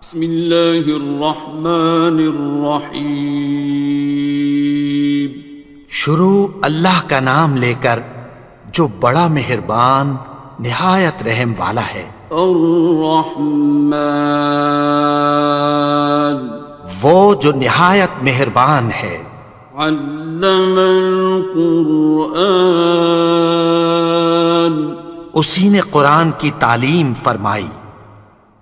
بسم اللہ الرحمن الرحیم۔ شروع اللہ کا نام لے کر جو بڑا مہربان نہایت رحم والا ہے۔ الرحمن، وہ جو نہایت مہربان ہے۔ علم القرآن، اسی نے قرآن کی تعلیم فرمائی۔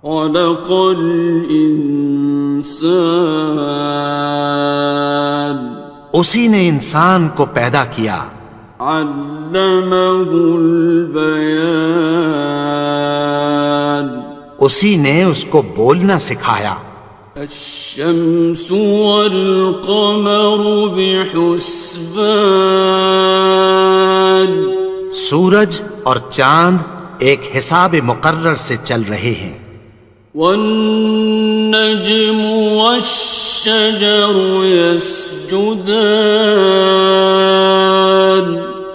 خلق الانسان، اسی نے انسان کو پیدا کیا۔ علمہ البیان، اسی نے اس کو بولنا سکھایا۔ الشمس والقمر بحسبان، سورج اور چاند ایک حساب مقرر سے چل رہے ہیں۔ والنجم والشجر يسجدان،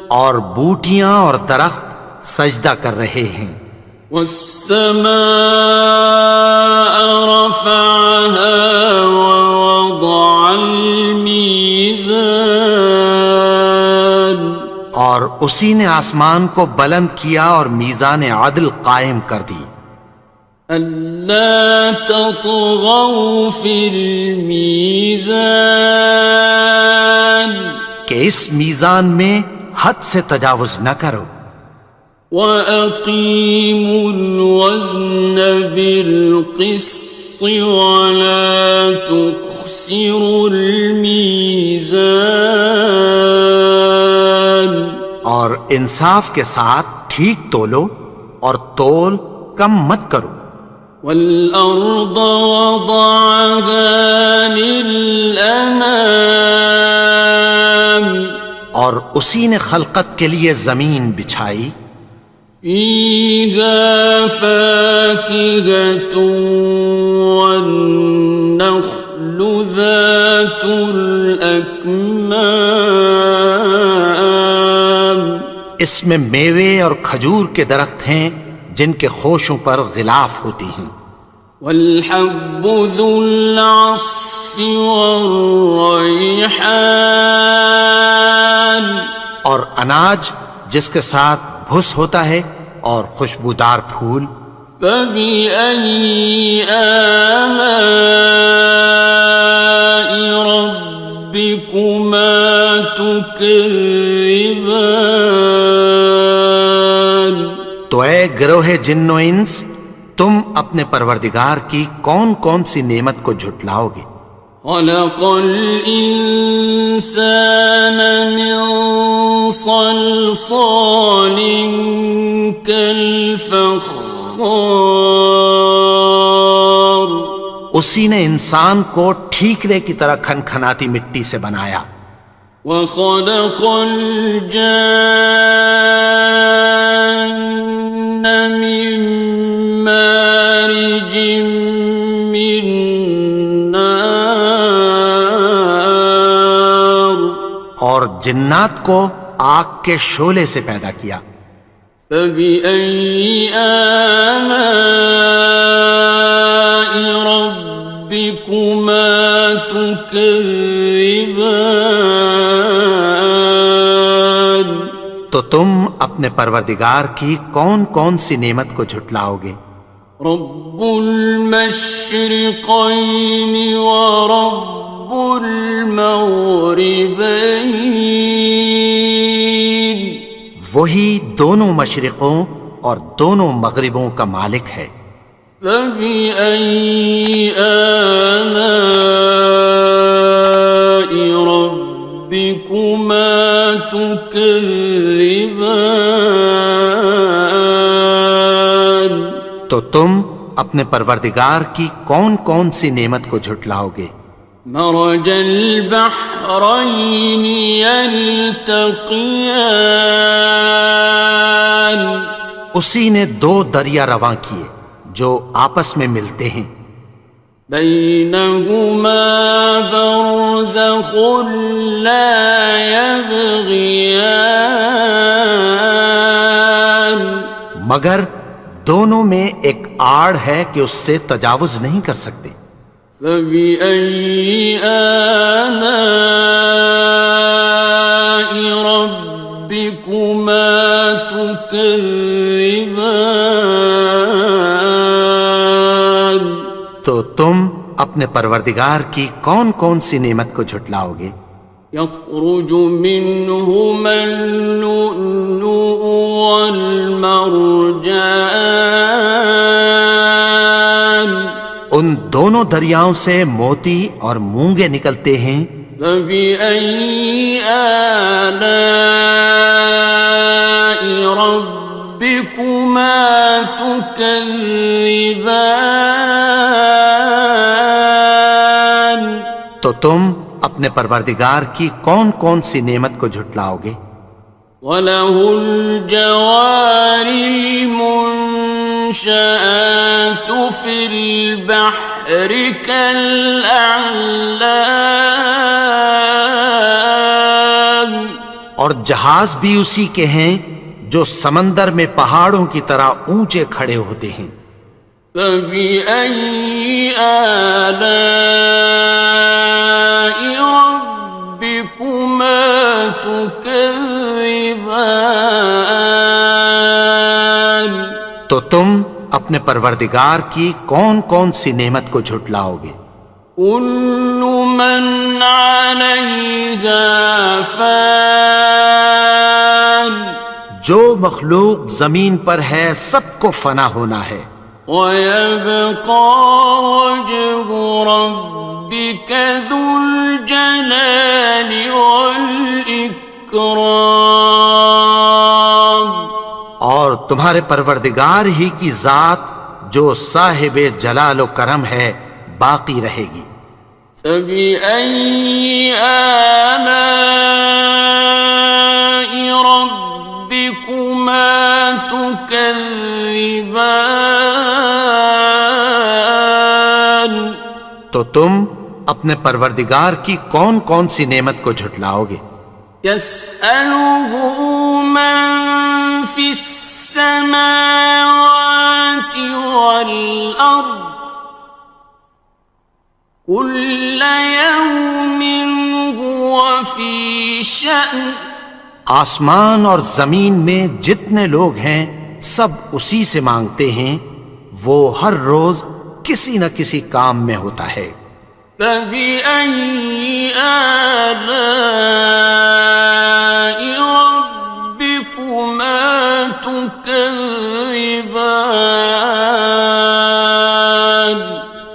اور بوٹیاں اور درخت سجدہ کر رہے ہیں۔ والسماء رفعها ووضع الميزان، اور اسی نے آسمان کو بلند کیا اور میزان عدل قائم کر دی۔ ألا تطغوا في الميزان، کہ اس میزان میں حد سے تجاوز نہ کرو۔ وَأَقِيمُوا الْوَزْنَ بِالْقِسْطِ وَلَا تُخْسِرُوا الْمِيزَانَ، اور انصاف کے ساتھ ٹھیک تولو اور تول کم مت کرو۔ وَالْأَرْضَ وَضَعَهَا لِلْأَنَامِ، اور اسی نے خلقت کے لیے زمین بچھائی۔ فِيهَا فَاكِهَةٌ وَالنَّخْلُ ذَاتُ الْأَكْمَامِ، اس میں میوے اور کھجور کے درخت ہیں جن کے خوشوں پر غلاف ہوتی ہیں۔ وَالْحَبُّ ذُو الْعَصْفِ وَالرَّيْحَانِ، اور اناج جس کے ساتھ بھس ہوتا ہے اور خوشبودار پھول۔ فَبِأَيِّ آلَاءِ رَبِّكُمَا تُكَذِّبَانِ، تو اے گروہ جن و انس، تم اپنے پروردگار کی کون کون سی نعمت کو جھٹلاؤ گے؟ خَلَقَ الْإِنسَانَ مِنْ صَلْصَالٍ كَالْفَخَّارِ، اسی نے انسان کو ٹھیکرے کی طرح کھنکھناتی مٹی سے بنایا۔ وَخَلَقَ الْجَانَّ مِن مَّارِجٍ مِّن نَّارٍ، اور جنات کو آگ کے شعلے سے پیدا کیا۔ فَبِأَيِّ آلَاءِ رَبِّكُمَا تُكَذِّبَانِ، تو تم اپنے پروردگار کی کون کون سی نعمت کو جھٹلاؤ گے؟ رب المشرقین ورب المغربین، وہی دونوں مشرقوں اور دونوں مغربوں کا مالک ہے۔ فَبِأَيِّ آلَاءِ رَبِّكُمَا تُكَذِّبَانِ، تو تم اپنے پروردگار کی کون کون سی نعمت کو جھٹلاؤ گے؟ مرج البحرین یلتقیان، اسی نے دو دریا رواں کیے جو آپس میں ملتے ہیں۔ بینہما برزخ لا یبغیان، مگر دونوں میں ایک آڑ ہے کہ اس سے تجاوز نہیں کر سکتے۔ فبأي آلاء ربكما تكذبان؟ تو تم اپنے پروردگار کی کون کون سی نعمت کو جھٹلاؤ گے؟ يخرج منهما اللؤلؤ والمرجان، ان دونوں دریاؤں سے موتی اور مونگے نکلتے ہیں۔ فبأي آلاء ربكما تكذبان؟ تو تم اپنے پروردگار کی کون کون سی نعمت کو جھٹلاؤ گے؟ وَلَهُ الْجَوَارِ الْمُنشَآتُ فِي الْبَحْرِ كَالْأَعْلَامِ، اور جہاز بھی اسی کے ہیں جو سمندر میں پہاڑوں کی طرح اونچے کھڑے ہوتے ہیں۔ فَبِأَيِّ آلَاءِ رَبِّكُمَا تُكَذِّبَانِ؟ تو تم اپنے پروردگار کی کون کون سی نعمت کو جھٹلاؤ گے؟ كُلُّ مَنْ عَلَيْهَا فَانٍ، جو مخلوق زمین پر ہے سب کو فنا ہونا ہے۔ وَيَبْقَى وَجْهُ رَبِّكَ ذُو الْجَلَالِ وَالْإِكْرَامِ، اور تمہارے پروردگار ہی کی ذات جو صاحب جلال و کرم ہے باقی رہے گی۔ فَبِأَيِّ آلَاءِ رَبِّكُمَا تُكَذِّبَانِ؟ تو تم اپنے پروردگار کی کون کون سی نعمت کو جھٹلاؤ گے؟ يَسْأَلُهُ مَن فِي السَّمَاوَاتِ وَالْأَرْضِ كُلَّ يَوْمٍ هُوَ فِي شَأْنٍ، آسمان اور زمین میں جتنے لوگ ہیں سب اسی سے مانگتے ہیں، وہ ہر روز کسی نہ کسی کام میں ہوتا ہے۔ فَبِأَيِّ آلَاءِ رَبِّكُمَا تُكَذِّبَانِ؟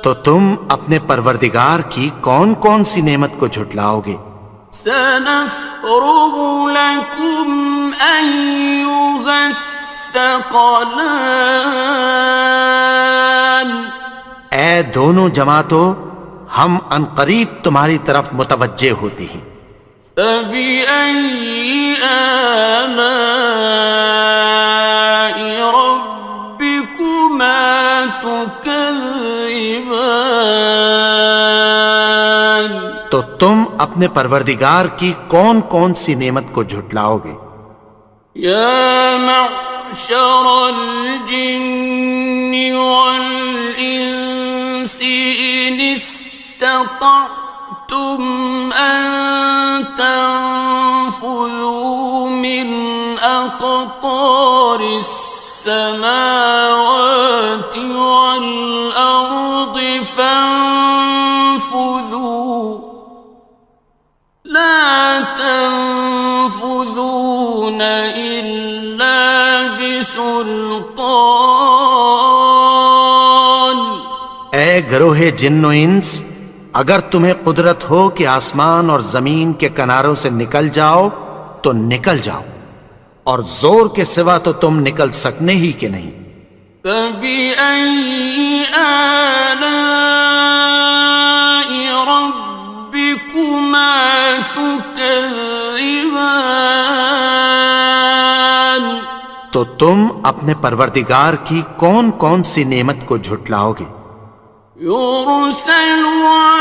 تو تم اپنے پروردگار کی کون کون سی نعمت کو جھٹلاؤ گے؟ سَنَفْرُغُ لَكُمْ أَيُّهَ الثَّقَلَانِ، اے دونوں جماعتوں، ہم عنقریب تمہاری طرف متوجہ ہوتے ہیں۔ فَبِأَيِّ آلَاءِ رَبِّكُمَا تُكَذِّبَانِ؟ تو تم اپنے پروردگار کی کون کون سی نعمت کو جھٹلاؤ گے؟ يَا مَعْشَرَ الْجِنِّ وَالْإِنسِ إِنِ اسْتَطَعْتُمْ أَن تَنفُذُوا مِنْ أَقْطَارِ السَّمَاوَاتِ وَالْأَرْضِ فَانفُذُوا لَا تَنفُذُونَ إِلَّا بِسُلْطَانٍ۔ اے گروہ جن و انس، اگر تمہیں قدرت ہو کہ آسمان اور زمین کے کناروں سے نکل جاؤ تو نکل جاؤ، اور زور کے سوا تو تم نکل سکنے ہی کہ نہیں۔ فَبِأَيِّ آلَاءِ رَبِّكُمَا تُكَذِّبَانِ؟ تو تم اپنے پروردگار کی کون کون سی نعمت کو جھٹلاؤ گے؟ يُرْسَلُ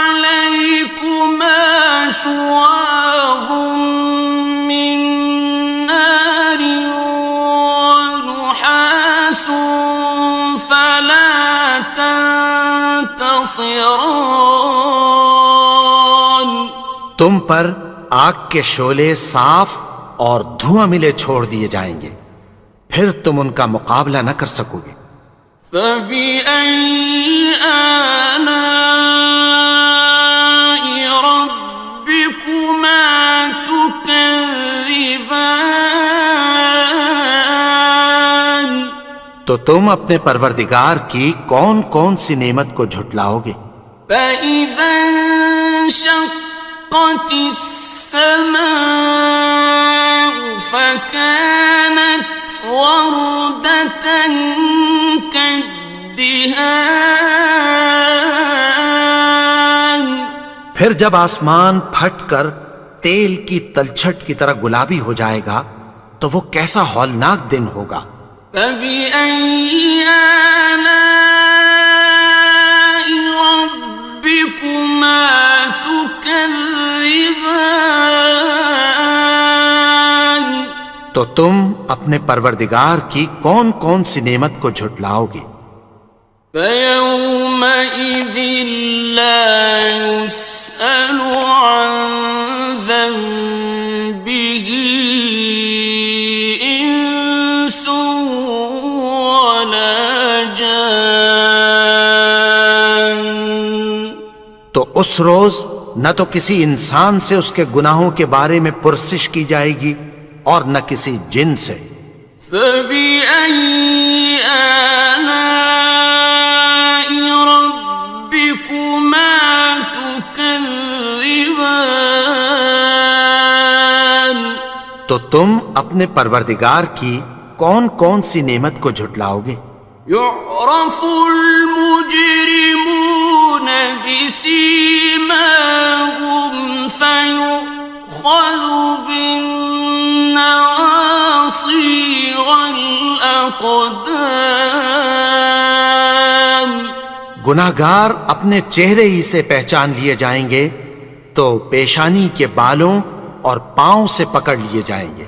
عَلَيْكُمَا شُوَاظٌ مِّن نَّارٍ وَنُحَاسٌ خاصران. تم پر آگ کے شعلے صاف اور دھواں ملے چھوڑ دیے جائیں گے، پھر تم ان کا مقابلہ نہ کر سکو گے۔ فَبِأَيِّ آلَاءِ رَبِّكُمَا تُكَذِّبَانِ. تو تم اپنے پروردگار کی کون کون سی نعمت کو جھٹلاؤ گے؟ فَإِذَا انشَقَّتِ السَّمَاءُ فَكَانَتْ وَرْدَةً كَالدِّهَانِ. پھر جب آسمان پھٹ کر تیل کی تلچھٹ کی طرح گلابی ہو جائے گا تو وہ کیسا ہولناک دن ہوگا۔ فَبِأَيِّ آلَاءِ رَبِّكُمَا تُكَذِّبَانِ. تو تم اپنے پروردگار کی کون کون سی نعمت کو جھٹلاؤ گے؟ فَيَوْمَئِذٍ لَا يُسْأَلُ عَنْ ذَنبِهِ إِنسٌ وَلَا جَانٌ. تو اس روز نہ تو کسی انسان سے اس کے گناہوں کے بارے میں پرسش کی جائے گی اور نہ کسی جن سے۔ فَبِأَيِّ آلَاءِ رَبِّكُمَا تُكَذِّبَانِ. تو تم اپنے پروردگار کی کون کون سی نعمت کو جھٹلاؤ گے؟ يُعْرَفُ الْمُجْرِمُونَ بِسِيمَاهُمْ فَيُؤْخَذُ بِالنَّوَاصِي وَالْأَقْدَامِ. گناہگار اپنے چہرے ہی سے پہچان لیے جائیں گے تو پیشانی کے بالوں اور پاؤں سے پکڑ لیے جائیں گے۔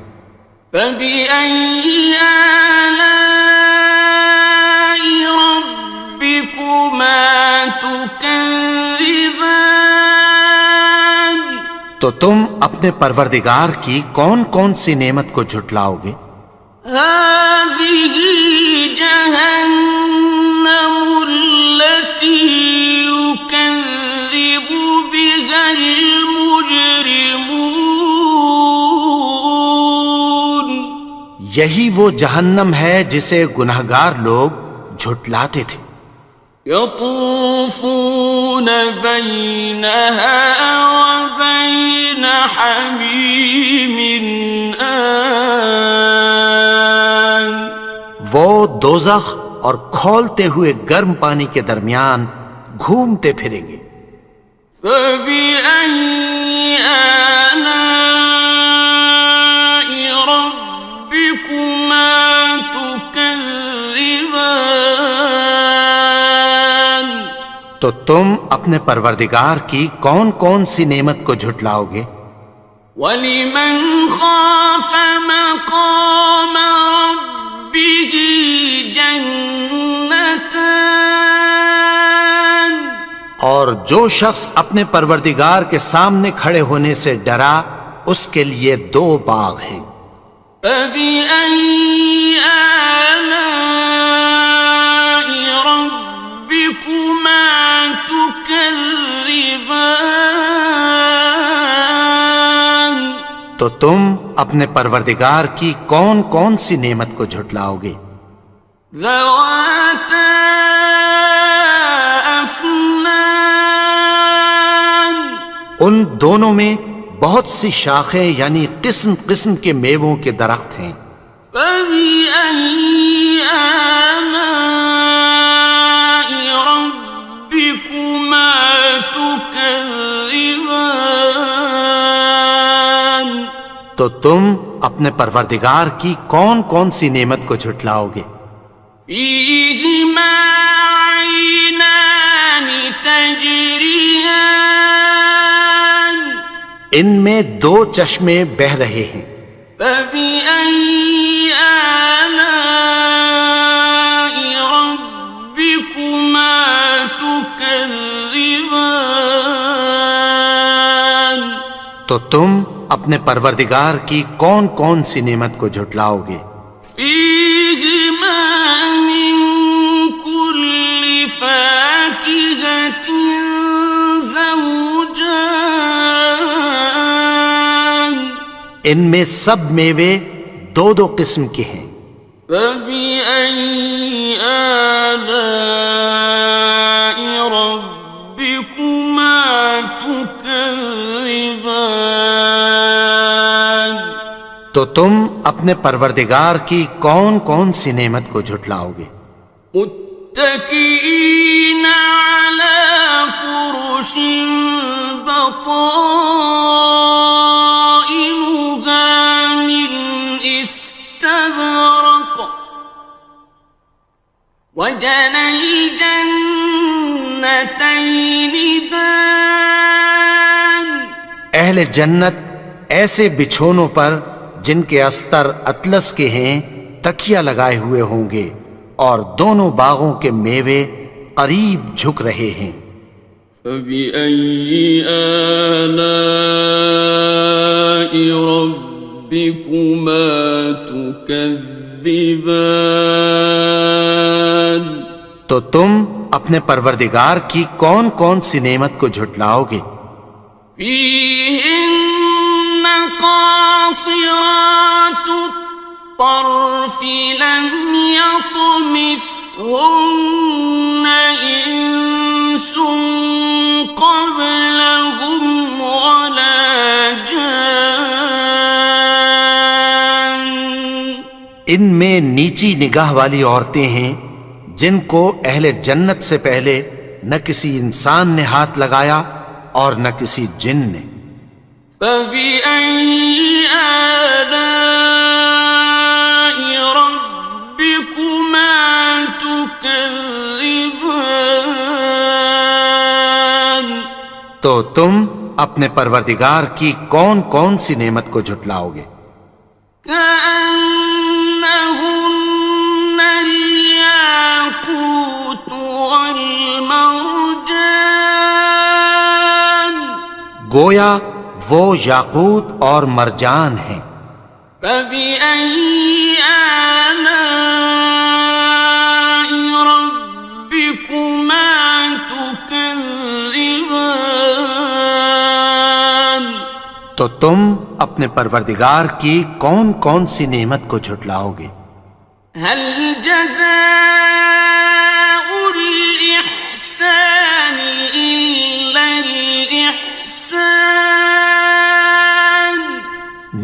فَبِأَيِّ آلَاءِ رَبِّكُمَا تُكَذِّبَانِ. تو تم اپنے پروردگار کی کون کون سی نعمت کو جھٹلاؤ گے؟ هَٰذِهِ جَهَنَّمُ الَّتِي يُكَذِّبُ بِهَا الْمُجْرِمُونَ. یہی وہ جہنم ہے جسے گناہگار لوگ جھٹلاتے تھے۔ يَطُوفُونَ بَيْنَهَا وَبَيْنَ حَمِيمٍ آنٍ. وہ دوزخ اور کھولتے ہوئے گرم پانی کے درمیان گھومتے پھریں گے۔ فَبِأَيِّ آلَاءِ رَبِّكُمَا تُكَذِّبَانِ. تو تم اپنے پروردگار کی کون کون سی نعمت کو جھٹلاؤ گے؟ وَلِمَنْ خَافَ مَقَامَ رَبِّهِ جَنَّتَانِ. اور جو شخص اپنے پروردگار کے سامنے کھڑے ہونے سے ڈرا اس کے لیے دو باغ ہیں۔ فَبِأَيِّ آلَاءِ رَبِّكُمَا تُكَذِّبَانِ. تو تم اپنے پروردگار کی کون کون سی نعمت کو جھٹلاؤ گے؟ ذَوَاتَا أَفْنَانٍ. ان دونوں میں بہت سی شاخیں یعنی قسم قسم کے میووں کے درخت ہیں۔ فَبِأَيِّ آلَاءِ رَبِّكُمَا تُكَذِّبَانِ. تو تم اپنے پروردگار کی کون کون سی نعمت کو جھٹلاؤ گے؟ فِيهِمَا عَيْنَانِ تَجْرِيَانِ. ان میں دو چشمے بہہ رہے ہیں۔ فَبِأَيِّ آلَاءِ رَبِّكُمَا تُكَذِّبَانِ. تكذبان تو تم اپنے پروردگار کی کون کون سی نعمت کو جھٹلاؤ گے؟ فيهما من كل فاكهة زوجان ان میں سب میوے دو دو قسم کے ہیں۔ فبأي آلاء ربكما تكذبان تو تم اپنے پروردگار کی کون کون سی نعمت کو جھٹلاؤ گے؟ متكئين على فرش بطائنها من استبرق وجنى الجنتين دان اہل جنت ایسے بچھونوں پر جن کے استر اطلس کے ہیں تکیہ لگائے ہوئے ہوں گے، اور دونوں باغوں کے میوے قریب جھک رہے ہیں۔ فبأي آلاء ربكما تكذبان تو تم اپنے پروردگار کی کون کون سی نعمت کو جھٹلاؤ گے؟ فيهن قاصرات الطرف لم يطمثهن إنس قبلهم ولا جان ان میں نیچی نگاہ والی عورتیں ہیں جن کو اہل جنت سے پہلے نہ کسی انسان نے ہاتھ لگایا اور نہ کسی جن نے۔ فبأي آلاء ربكما تكذبان تو تم اپنے پروردگار کی کون کون سی نعمت کو جھٹلاؤ گے؟ كأنهن الياقوت والمرجان گویا وہ یاقوت اور مرجان ہیں۔ فبأي آلاء ربكما تكذبان تو تم اپنے پروردگار کی کون کون سی نعمت کو جھٹلاؤ گے؟ هل جزاء الإحسان إلا الإحسان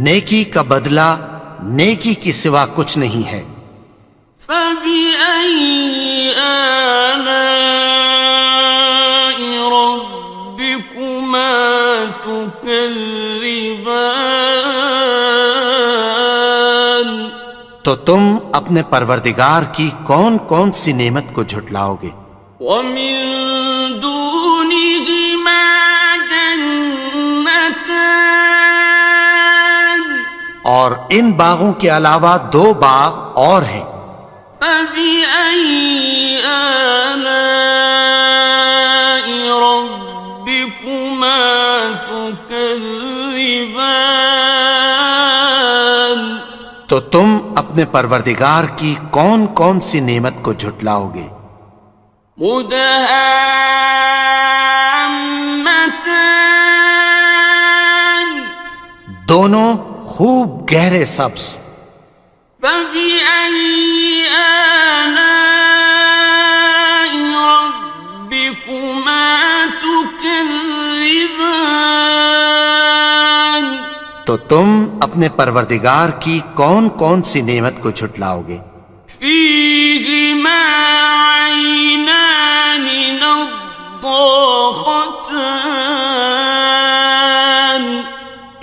نیکی کا بدلہ نیکی کی سوا کچھ نہیں ہے۔ فبأي آلاء ربكما تكذبان تو تم اپنے پروردگار کی کون کون سی نعمت کو جھٹلاؤ گے؟ ومن دونهما جنتان اور ان باغوں کے علاوہ دو باغ اور ہیں۔ فبأي آلاء ربكما تكذبان تو تم اپنے پروردگار کی کون کون سی نعمت کو جھٹلاؤ گے؟ مدهامتان دونوں خوب گہرے سبز۔ فبأي آلاء ربكما تكذبان تو تم اپنے پروردگار کی کون کون سی نعمت کو جھٹلاؤ گے؟ فيهما عينان نضاختان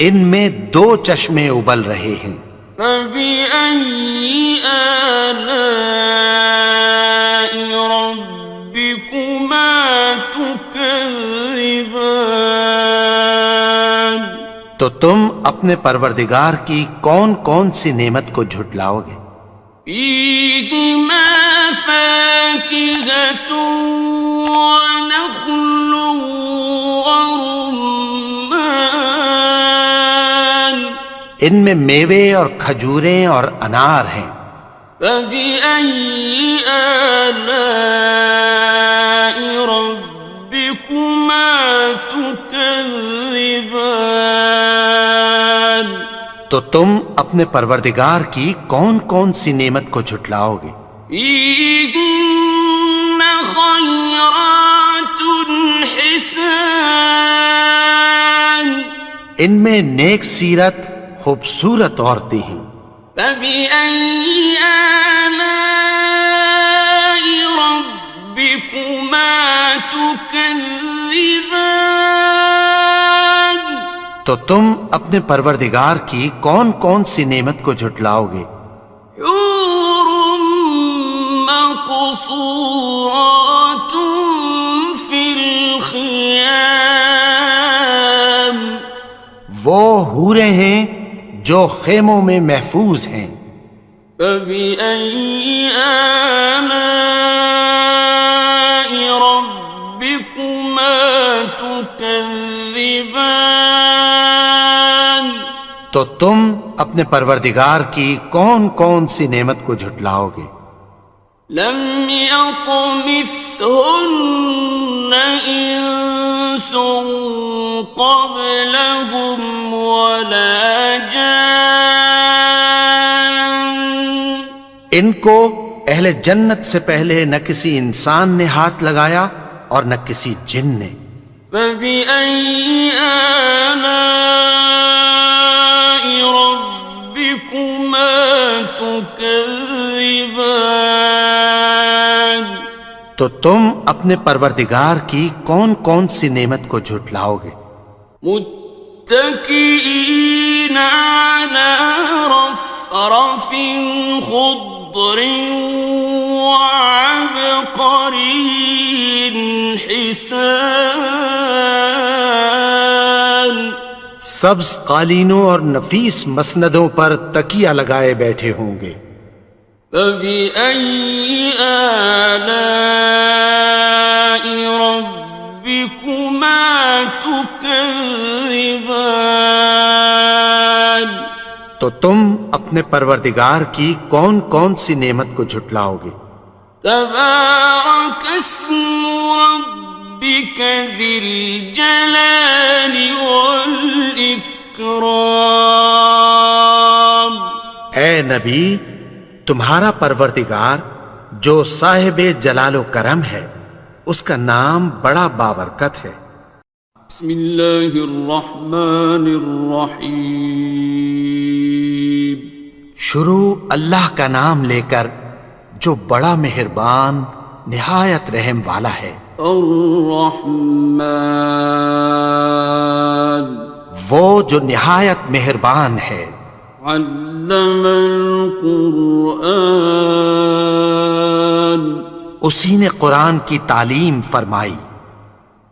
ان میں دو چشمے ابل رہے ہیں۔ فبأي آلاء ربكما تكذبان تو تم اپنے پروردگار کی کون کون سی نعمت کو جھٹلاؤ گے؟ فيهما فاكهة ونخل ورمان ان میں میوے اور کھجوریں اور انار ہیں. فبأي آلاء ربكما تكذبان تو تم اپنے پروردگار کی کون کون سی نعمت کو جھٹلاؤ گے؟ فيهن خيرات حسان ان میں نیک سیرت خوبصورت عورتیں ہیں. فبأي آلاء ربكما تكذبان تو تم اپنے پروردگار کی کون کون سی نعمت کو جھٹلاؤ گے؟ حور مقصورات في الخيام وہ حوریں ہیں جو خیموں میں محفوظ ہیں. فبأي آلاء ربكما تكذبان تو تم اپنے پروردگار کی کون کون سی نعمت کو جھٹلاؤ گے؟ لم يطمثهن إنس قبلهم ولا جان ان کو اہل جنت سے پہلے نہ کسی انسان نے ہاتھ لگایا اور نہ کسی جن نے. فبأي آلاء ربكما تكذبان تو تم اپنے پروردگار کی کون کون سی نعمت کو جھٹلاؤ گے؟ متكئين على رفرف خضر وعبقري حسان سبز قالینوں اور نفیس مسندوں پر تکیہ لگائے بیٹھے ہوں گے. فبأي آلاء ربكما تكذبان تو تم اپنے پروردگار کی کون کون سی نعمت کو جھٹلاؤ گے؟ تبارك اسم ربك ذي الجلال والإكرام اے نبی، تمہارا پروردگار جو صاحب جلال و کرم ہے، اس کا نام بڑا بابرکت ہے. بسم اللہ الرحمن الرحیم شروع اللہ کا نام لے کر جو بڑا مہربان نہایت رحم والا ہے. الرحمن وہ جو نہایت مہربان ہے. علم القرآن اسی نے قرآن کی تعلیم فرمائی.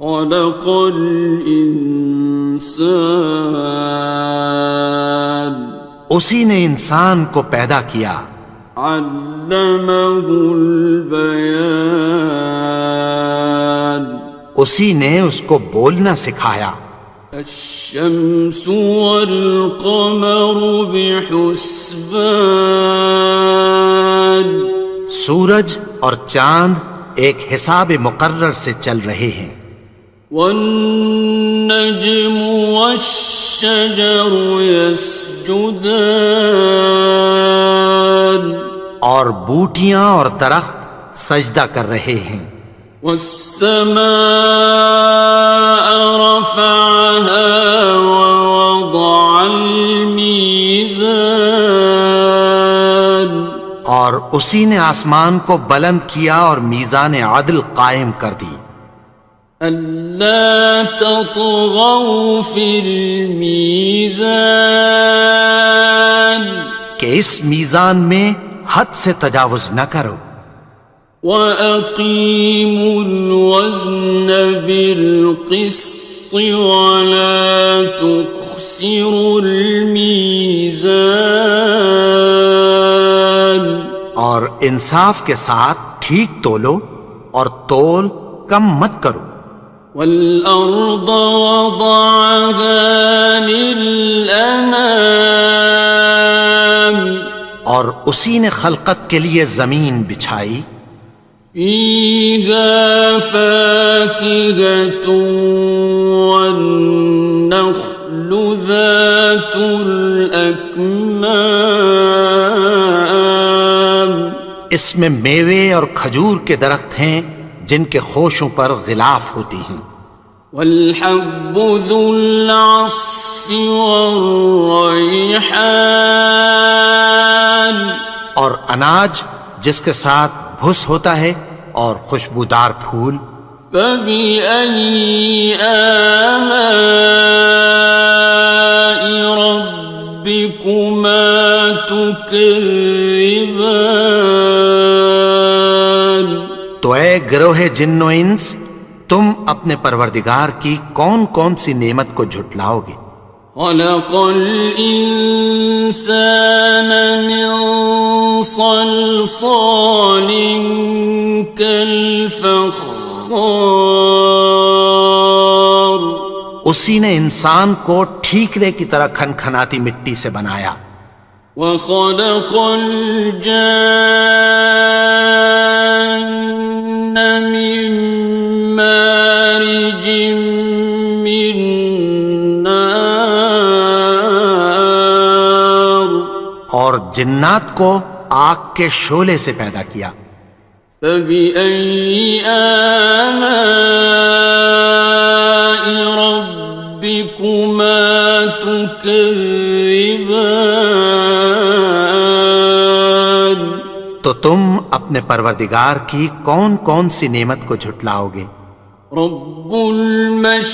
خلق الانسان اسی نے انسان کو پیدا کیا. علمہ البیان اسی نے اس کو بولنا سکھایا. الشمس والقمر بحسبان سورج اور چاند ایک حساب مقرر سے چل رہے ہیں. والنجم والشجر يسجدان اور بوٹیاں اور درخت سجدہ کر رہے ہیں. والسماء رفعها ووضع الميزان اور اسی نے آسمان کو بلند کیا اور میزان عدل قائم کر دی. ألا تطغوا في الميزان کہ اس میزان میں حد سے تجاوز نہ کرو. وَأَقِيمُوا الْوَزْنَ بِالْقِسْطِ وَلَا تُخْسِرُوا الْمِيزَانَ اور انصاف کے ساتھ ٹھیک تولو اور تول کم مت کرو. والأرض وضعها للأنام اور اسی نے خلقت کے لیے زمین بچھائی. فيها فاكهة والنخل ذات الأكمام اس میں میوے اور کھجور کے درخت ہیں جن کے خوشوں پر غلاف ہوتی ہیں. والحب ذو العصف والریحان اور اناج جس کے ساتھ بھس ہوتا ہے اور خوشبودار پھول. فبأي آلاء ربكما تكذبان تو اے گروہ جن و انس تم اپنے پروردگار کی کون کون سی نعمت کو جھٹلاؤ گے. خلق الإنسان من صلصال كالفخار اسی نے انسان کو ٹھیکرے کی طرح کھنکھناتی مٹی سے بنایا. وخلق الجان من مارج من نار اور جنات کو آگ کے شعلے سے پیدا کیا. فبأي آلاء ربكما تكذبان تو تم اپنے پروردگار کی کون کون سی نعمت کو جھٹلاؤ گے. رب المشرقين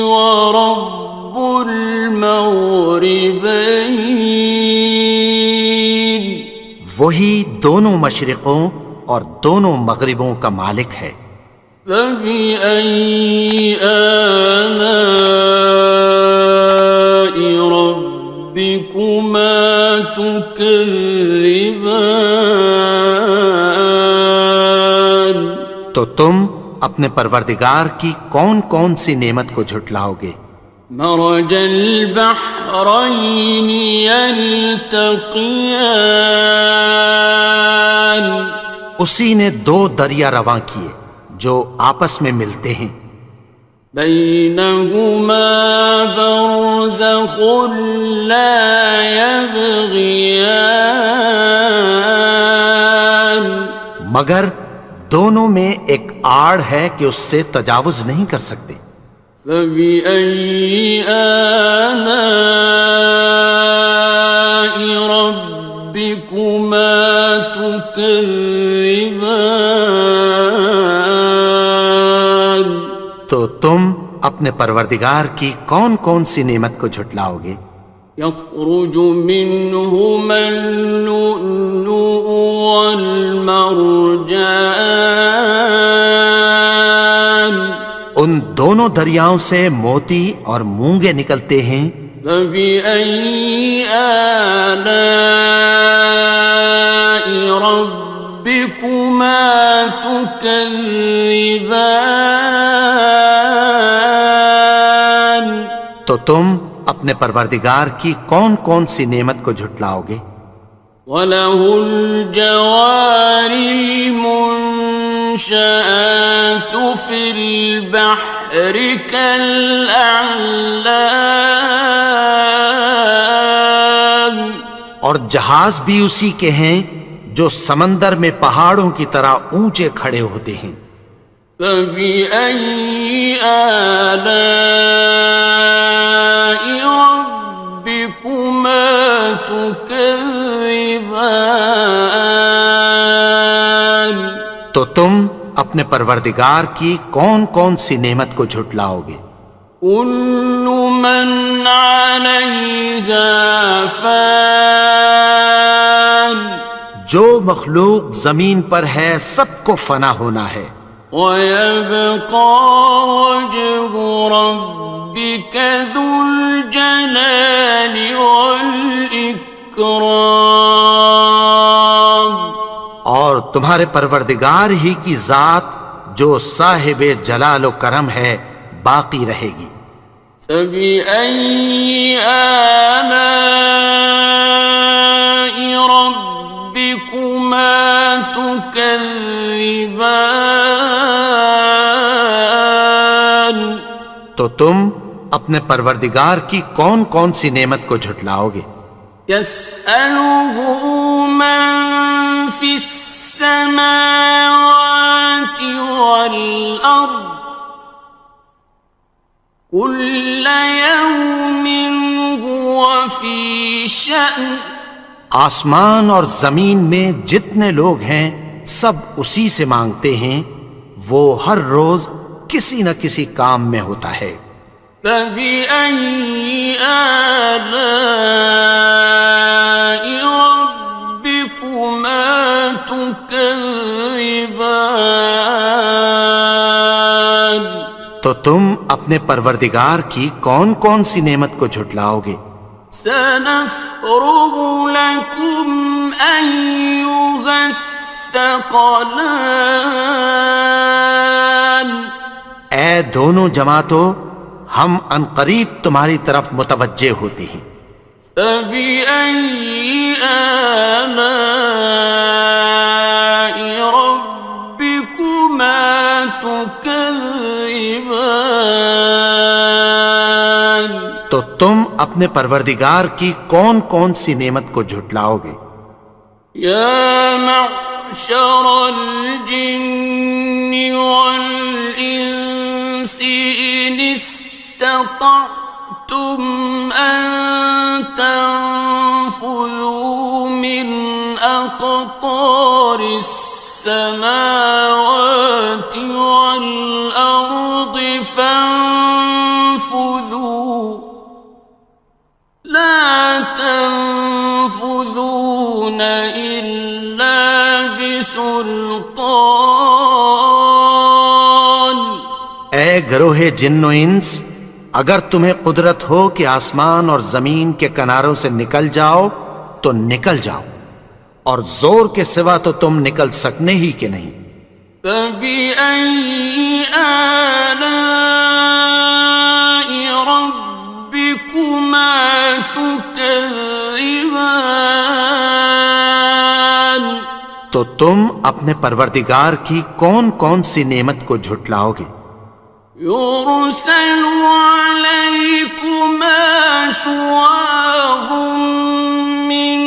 ورب المغربين وہی دونوں مشرقوں اور دونوں مغربوں کا مالک ہے. فبأي آلاء ربكما تكذبان تو تم اپنے پروردگار کی کون کون سی نعمت کو جھٹلاؤ گے. مرج البحرين يلتقيان اسی نے دو دریا رواں کیے جو آپس میں ملتے ہیں. بينهما برزخ لا يبغيان مگر دونوں میں ایک آڑ ہے کہ اس سے تجاوز نہیں کر سکتے. فبأي آلاء ربكما تكذبان تو تم اپنے پروردگار کی کون کون سی نعمت کو جھٹلاؤ گے. يخرج منهما اللؤلؤ والمرجان ان دونوں دریاؤں سے موتی اور مونگے نکلتے ہیں. فبأي آلاء ربكما تكذبان تو تم اپنے پروردگار کی کون کون سی نعمت کو جھٹلاؤ گے. وَلَهُ الْجَوَارِ الْمُنشَآتُ فِي الْبَحْرِ كَالْأَعْلَامِ اور جہاز بھی اسی کے ہیں جو سمندر میں پہاڑوں کی طرح اونچے کھڑے ہوتے ہیں. فَبِأَيِّ آلَاءِ رَبِّكُمَا تُكَذِّبَانِ تو تم اپنے پروردگار کی کون کون سی نعمت کو جھٹلاؤ گے. كُلُّ مَنْ عَلَيْهَا فَانٍ جو مخلوق زمین پر ہے سب کو فنا ہونا ہے. وَيَبْقَى وَجْهُ رَبِّكَ ذُو الْجَلَالِ وَالْإِكْرَامِ تمہارے پروردگار ہی کی ذات جو صاحب جلال و کرم ہے باقی رہے گی۔ فبأي آلاء ربكما تكذبان؟ تو تم اپنے پروردگار کی کون کون سی نعمت کو جھٹلاؤ گے؟ يسأله من في السماوات والأرض كل يوم هو في شأن۔ آسمان اور زمین میں جتنے لوگ ہیں سب اسی سے مانگتے ہیں، وہ ہر روز کسی نہ کسی کام میں ہوتا ہے۔ فبأي آلاء ربكما تكذبان؟ تو تم اپنے پروردگار کی کون کون سی نعمت کو جھٹلاؤ گے؟ سنفرغ لكم أيها الثقلان۔ اے دونوں جماعتوں، ہم عنقریب تمہاری طرف متوجہ ہوتے ہیں۔ فبأي آلاء ربكما تكذبان؟ تو تم اپنے پروردگار کی کون کون سی نعمت کو جھٹلاؤ گے؟ يا معشر الجن والإنس إن استطعتم أن تنفذوا من أقطار السماوات والأرض فانفذوا لا تنفذون إلا بسلطان۔ اے گروہ جن و انس، اگر تمہیں قدرت ہو کہ آسمان اور زمین کے کناروں سے نکل جاؤ تو نکل جاؤ، اور زور کے سوا تو تم نکل سکنے ہی کہ نہیں۔ فبأي آلاء ربكما تكذبان؟ تو تم اپنے پروردگار کی کون کون سی نعمت کو جھٹلاؤ گے؟ يرسل عليكما شواظ من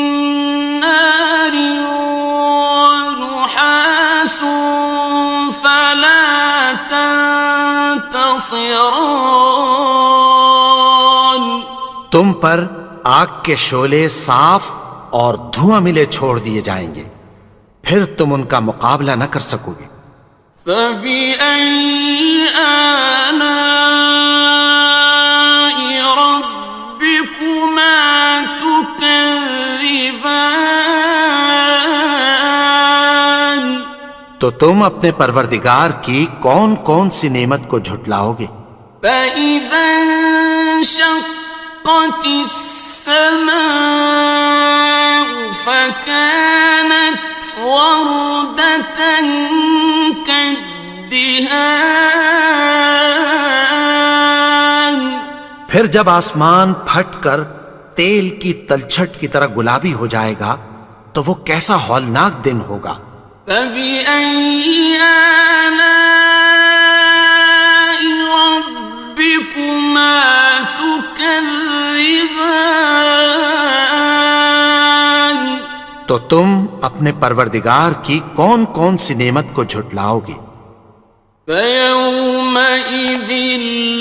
نار ونحاس فلا تنتصران۔ تم پر آگ کے شعلے صاف اور دھواں ملے چھوڑ دیے جائیں گے، پھر تم ان کا مقابلہ نہ کر سکو گے۔ فبأي آلاء ربكما تكذبان؟ تو تم اپنے پروردگار کی کون کون سی نعمت کو جھٹلاؤ گے؟ فإذا انشقت السماء فكانت وردة كالدهان۔ پھر جب آسمان پھٹ کر تیل کی تلچھٹ کی طرح گلابی ہو جائے گا تو وہ کیسا ہولناک دن ہوگا۔ فبأي آلاء ربكما تكذبان؟ تو تم اپنے پروردگار کی کون کون سی نعمت کو جھٹلاؤ گے؟ فيومئذ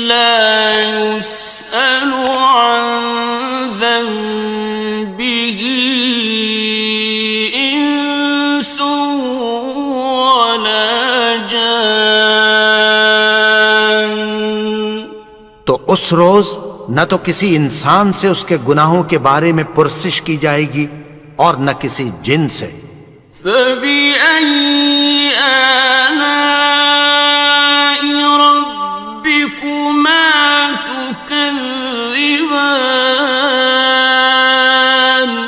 لا يسأل عن ذنبه إنس ولا جان۔ تو اس روز نہ تو کسی انسان سے اس کے گناہوں کے بارے میں پرسش کی جائے گی اور نہ کسی جن سے۔ فبأي آلاء ربكما تكذبان؟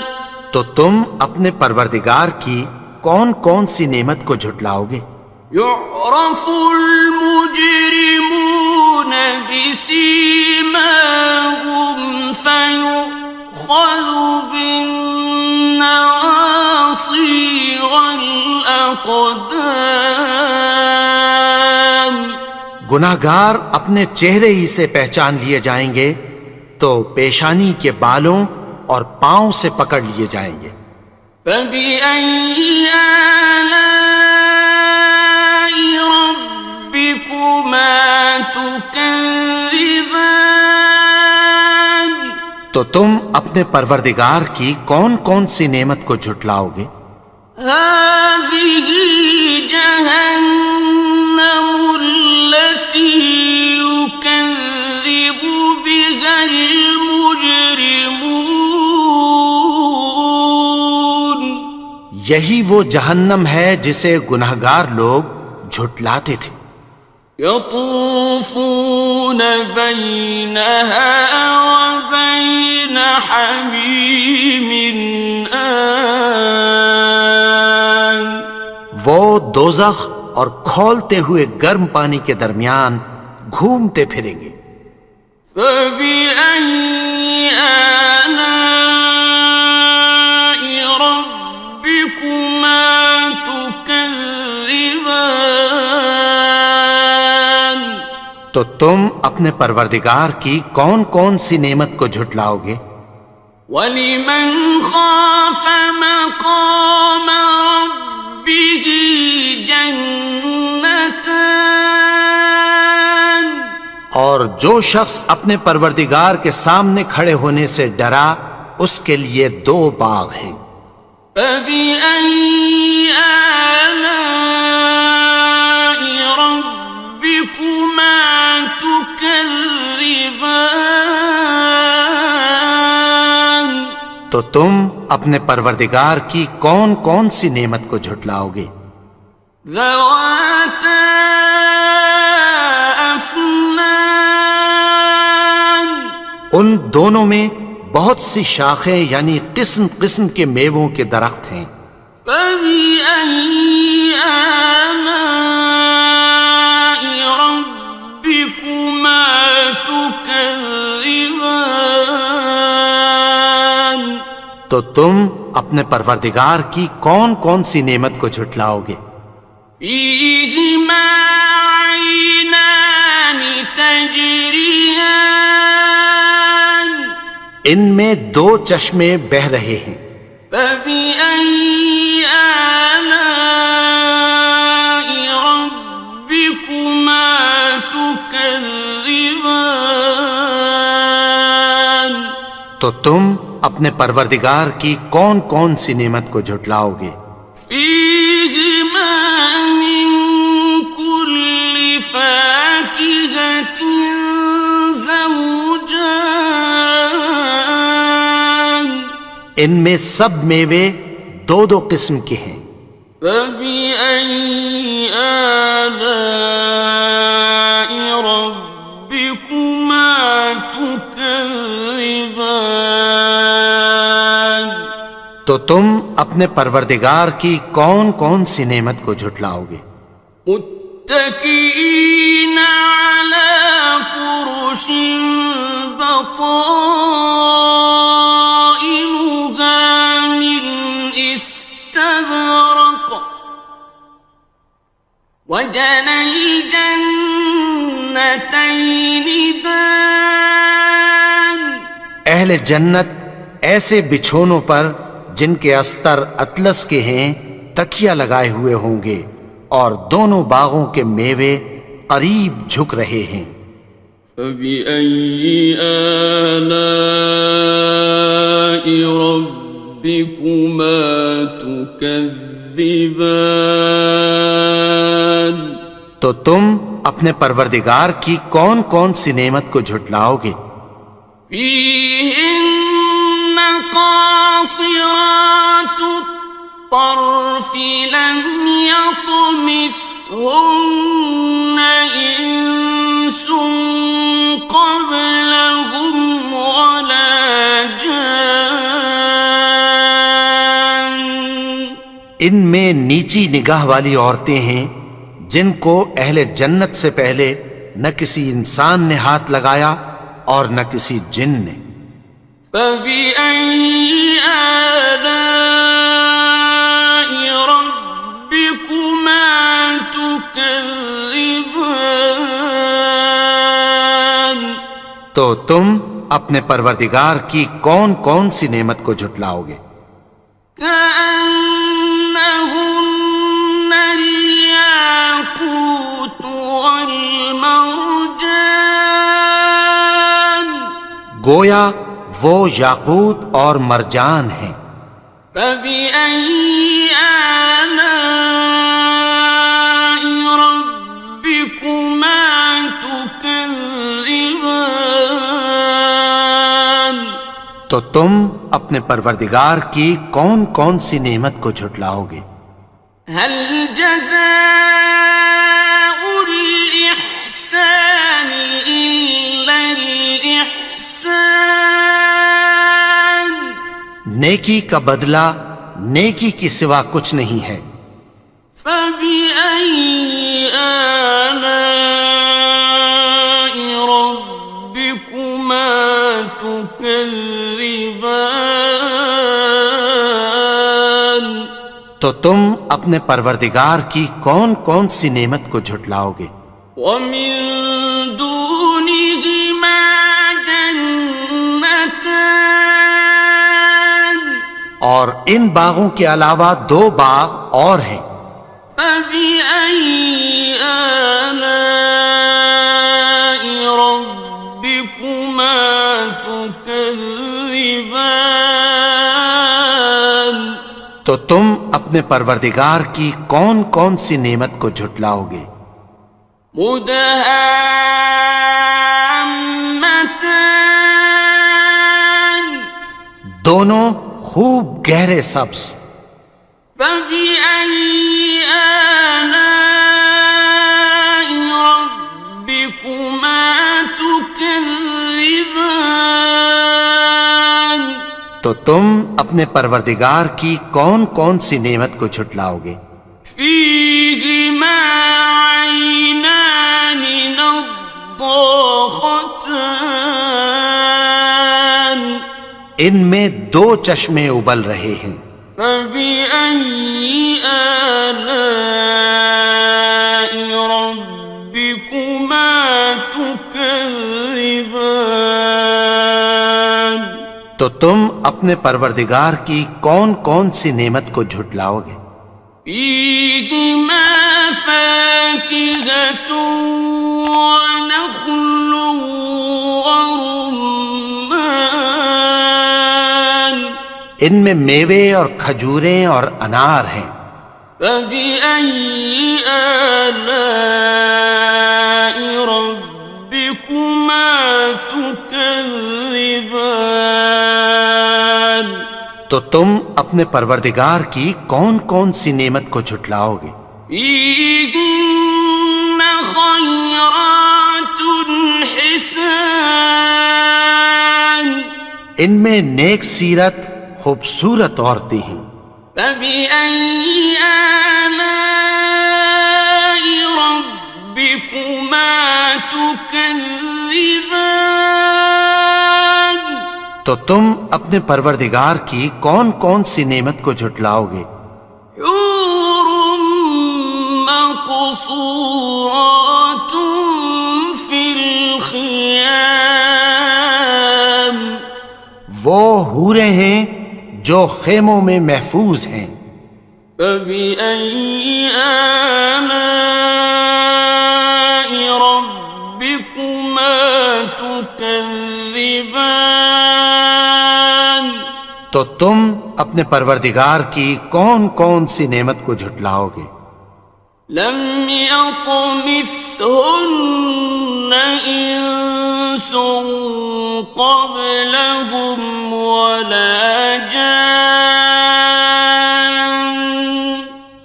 تو تم اپنے پروردگار کی کون کون سی نعمت کو جھٹلاؤ گے؟ يعرف المجرمون بسيماهم فيؤخذ بالنواصي والأقدام. گناہگار اپنے چہرے ہی سے پہچان لیے جائیں گے تو پیشانی کے بالوں اور پاؤں سے پکڑ لیے جائیں گے. فبأي آلاء ربكما تكذبان. تو تم اپنے پروردگار کی کون کون سی نعمت کو جھٹلاؤ گے؟ هذه جهنم التي يكذب بها المجرمون. یہی وہ جہنم ہے جسے گناہگار لوگ جھٹلاتے تھے. يطوفون بينها وبين حميم آن. وہ دوزخ اور کھولتے ہوئے گرم پانی کے درمیان گھومتے پھریں گے. فبأي آلاء ربكما تكذبان. تو تم اپنے پروردگار کی کون کون سی نعمت کو جھٹلاؤ گے؟ وَلِمَنْ خَافَ مَقَامَ رَبِّهِ جَنَّتَانِ. اور جو شخص اپنے پروردگار کے سامنے کھڑے ہونے سے ڈرا اس کے لیے 2 باغ ہیں. فَبِأَيِّ آلَاءِ رَبِّكُمَا تُكَذِّبَانِ. تو تم اپنے پروردگار کی کون کون سی نعمت کو جھٹلاؤ گے؟ ذَوَاتَا أَفْنَانٍ. ان دونوں میں بہت سی شاخیں یعنی قسم قسم کے میووں کے درخت ہیں. فَبِأَيِّ آلَاءِ رَبِّكُمَا تُكَذِّبَانِ. تو تم اپنے پروردگار کی کون کون سی نعمت کو جھٹلاؤ گے؟ فِيهِمَا عَيْنَانِ تَجْرِيَانِ. ان میں 2 چشمے بہہ رہے ہیں. فَبِأَيِّ آلَاءِ رَبِّكُمَا تُكَذِّبَانِ. تو تم اپنے پروردگار کی کون کون سی نعمت کو جھٹلاؤ گے؟ فِيهِمَا مِن كُلِّ فَاكِهَةٍ زَوْجَانِ. ان میں سب میوے 2 قسم کے ہیں. فَبِأَيِّ آلَاءِ رَبِّكُمَا تُكَذِّبَانِ. تو تم اپنے پروردگار کی کون کون سی نعمت کو جھٹلاؤ گے؟ متكئين على فرش بطائنها من استبرق وجنى الجنتين دان. اہل جنت ایسے بچھونوں پر جن کے استر اطلس کے ہیں تکیہ لگائے ہوئے ہوں گے اور دونوں باغوں کے میوے قریب جھک رہے ہیں. فَبِأَيِّ آلَاءِ رَبِّكُمَا تُكَذِّبَانِ. تو تم اپنے پروردگار کی کون کون سی نعمت کو جھٹلاؤ گے؟ فِيهِنَّ قَاصِرَاتُ الطَّرْفِ لَمْ يَطْمِثْهُنَّ إِنسٌ قَبْلَهُمْ وَلَا جَانٌّ. ان میں نیچی نگاہ والی عورتیں ہیں جن کو اہل جنت سے پہلے نہ کسی انسان نے ہاتھ لگایا اور نہ کسی جن نے۔ فَبِأَيِّ آلَاءِ رَبِّكُمَا تُكَذِّبَانِ؟ تو تم اپنے پروردگار کی کون کون سی نعمت کو جھٹلاؤ گے؟ كأنهن الياقوت والمرجان، گویا وہ یاقوت اور مرجان ہیں۔ فبأي آلاء ربكما تكذبان؟ تو تم اپنے پروردگار کی کون کون سی نعمت کو جھٹلاؤ گے؟ هل جزاء الإحسان إلا الإحسان؟ نیکی کا بدلہ نیکی کی سوا کچھ نہیں ہے۔ فبأي آلاء ربكما تكذبان؟ تو تم اپنے پروردگار کی کون کون سی نعمت کو جھٹلاؤ گے؟ ومن دونهما جنتان، اور ان باغوں کے علاوہ دو باغ اور ہیں۔ فبأي آلاء ربكما تكذبان؟ تو تم اپنے پروردگار کی کون کون سی نعمت کو جھٹلاؤ گے؟ مدہامتان، دونوں خوب گہرے سبز۔ فبأي آلاء ربكما تكذبان؟ تو تم اپنے پروردگار کی کون کون سی نعمت کو جھٹلاؤ گے؟ فيهما عينان نضاختان، ان میں دو چشمے ابل رہے ہیں۔ فبأي آلاء ربكما تكذبان؟ تو تم اپنے پروردگار کی کون کون سی نعمت کو جھٹلاؤ گے؟ فيهما فاكهة ونخل ورمان، ان میں میوے اور کھجوریں اور انار ہیں۔ فبأي آلاء ربكما تكذبان؟ تو تم اپنے پروردگار کی کون کون سی نعمت کو جھٹلاؤ گے؟ فيهن خيرات حسان، ان میں نیک سیرت خوبصورت عورتیں ہیں۔ فبأي آلاء ربكما تكذبان؟ تو تم اپنے پروردگار کی کون کون سی نعمت کو جھٹلاؤ گے؟ حور مقصورات في الخيام، وہ حوریں ہیں جو خیموں میں محفوظ ہیں۔ فبأي آلاء ربكما تكذبان؟ تو تم اپنے پروردگار کی کون کون سی نعمت کو جھٹلاؤ گے؟ لم يطمثهن إنس قبلهم ولا جان،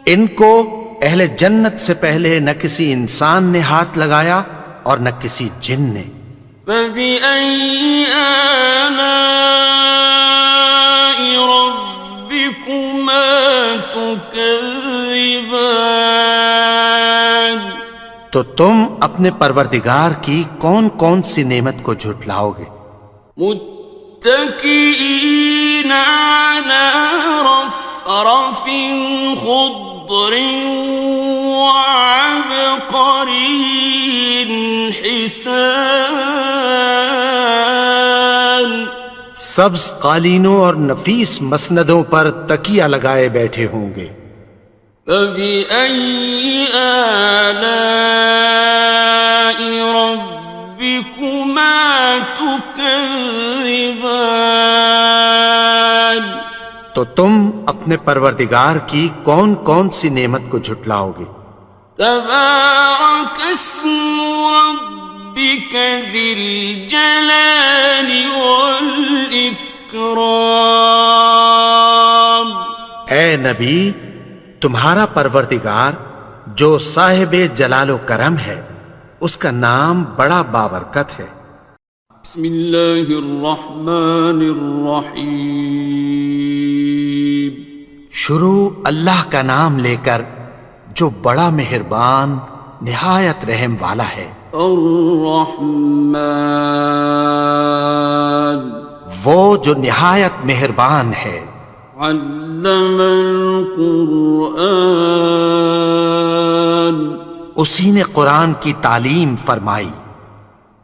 ان کو اہل جنت سے پہلے نہ کسی انسان نے ہاتھ لگایا اور نہ کسی جن نے۔ فبأي آلاء ربكما تكذبان؟ تكذبان تو تم اپنے پروردگار کی کون کون سی نعمت کو جھٹلاؤ گے؟ متكئين على رفرف خضر وعبقري حسان سبز قالینوں اور نفیس مسندوں پر تکیہ لگائے بیٹھے ہوں گے۔ فبأي آلاء ربكما تكذبان تو تم اپنے پروردگار کی کون کون سی نعمت کو جھٹلاؤ گے؟ تبارك اسم ربك ذي الجلال والإكرام اے نبی، تمہارا پروردگار جو صاحب جلال و کرم ہے، اس کا نام بڑا بابرکت ہے۔ بسم اللہ الرحمن الرحیم شروع اللہ کا نام لے کر جو بڑا مہربان نہایت رحم والا ہے۔ الرحمن وہ جو نہایت مہربان ہے۔ علم القرآن اسی نے قرآن کی تعلیم فرمائی۔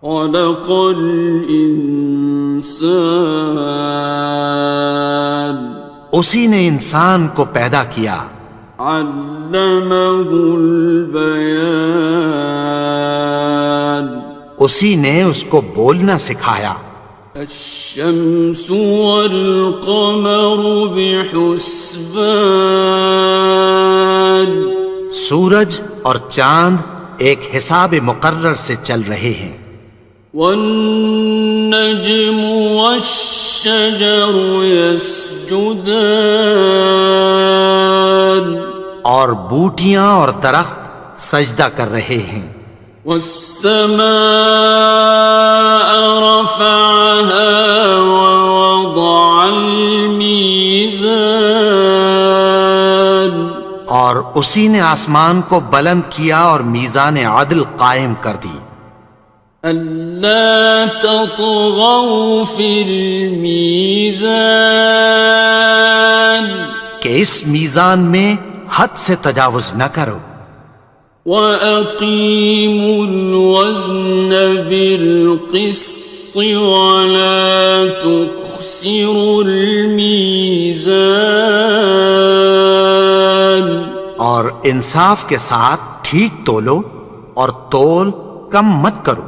خلق الانسان اسی نے انسان کو پیدا کیا۔ علمہ البیان اسی نے اس کو بولنا سکھایا۔ الشمس والقمر بحسبان سورج اور چاند ایک حساب مقرر سے چل رہے ہیں۔ والنجم والشجر يسجدان اور بوٹیاں اور درخت سجدہ کر رہے ہیں۔ والسماء رفعها ووضع الميزان اور اسی نے آسمان کو بلند کیا اور میزان عدل قائم کر دی۔ ألا تطغوا في الميزان کہ اس میزان میں حد سے تجاوز نہ کرو۔ وَأَقِيمُوا الْوَزْنَ بِالْقِسْطِ وَلَا تُخْسِرُوا الْمِيزَانَ اور انصاف کے ساتھ ٹھیک تولو اور تول کم مت کرو۔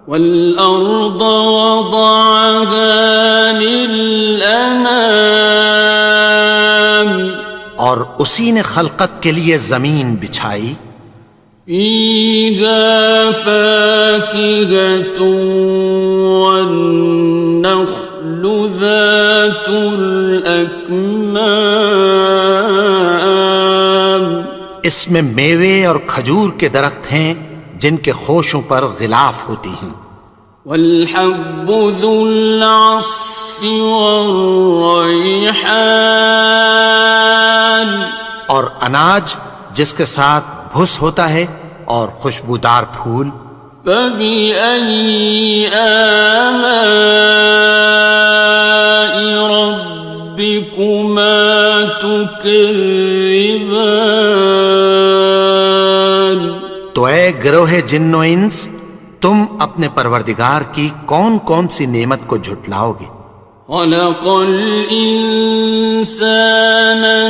وَالْأَرْضَ وَضَعَهَا لِلْأَنَامِ اور اسی نے خلقت کے لیے زمین بچھائی۔ فِيهَا فَاكِهَةٌ وَالنَّخْلُ ذَاتُ الْأَكْمَامِ اس میں میوے اور کھجور کے درخت ہیں جن کے خوشوں پر غلاف ہوتی ہیں۔ وَالْحَبُّ ذُو الْعَصْفِ وَالرَّيْحَانِ اور اناج جس کے ساتھ بھس ہوتا ہے اور خوشبودار پھول۔ فَبِأَيِّ آلَاءِ رَبِّكُمَا تُكَذِّبَانِ تو اے گروہ جن و انس، تم اپنے پروردگار کی کون کون سی نعمت کو جھٹلاؤ گے؟ خلق الإنسان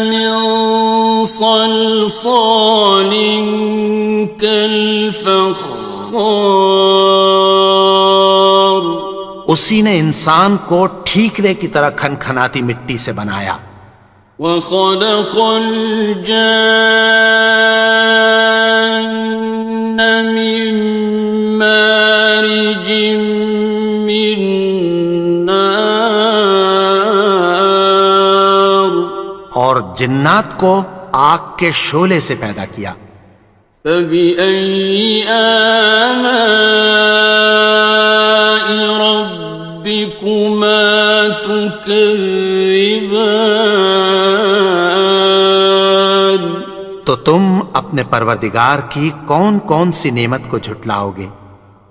من صلصال كالفخار اسی نے انسان کو ٹھیکرے کی طرح کھنکھناتی مٹی سے بنایا۔ وخلق الجان من مارج من نار اور جنات کو آگ کے شعلے سے پیدا کیا۔ فبأي آلاء ربكما تكذبان تو تم اپنے پروردگار کی کون کون سی نعمت کو جھٹلاؤ گے؟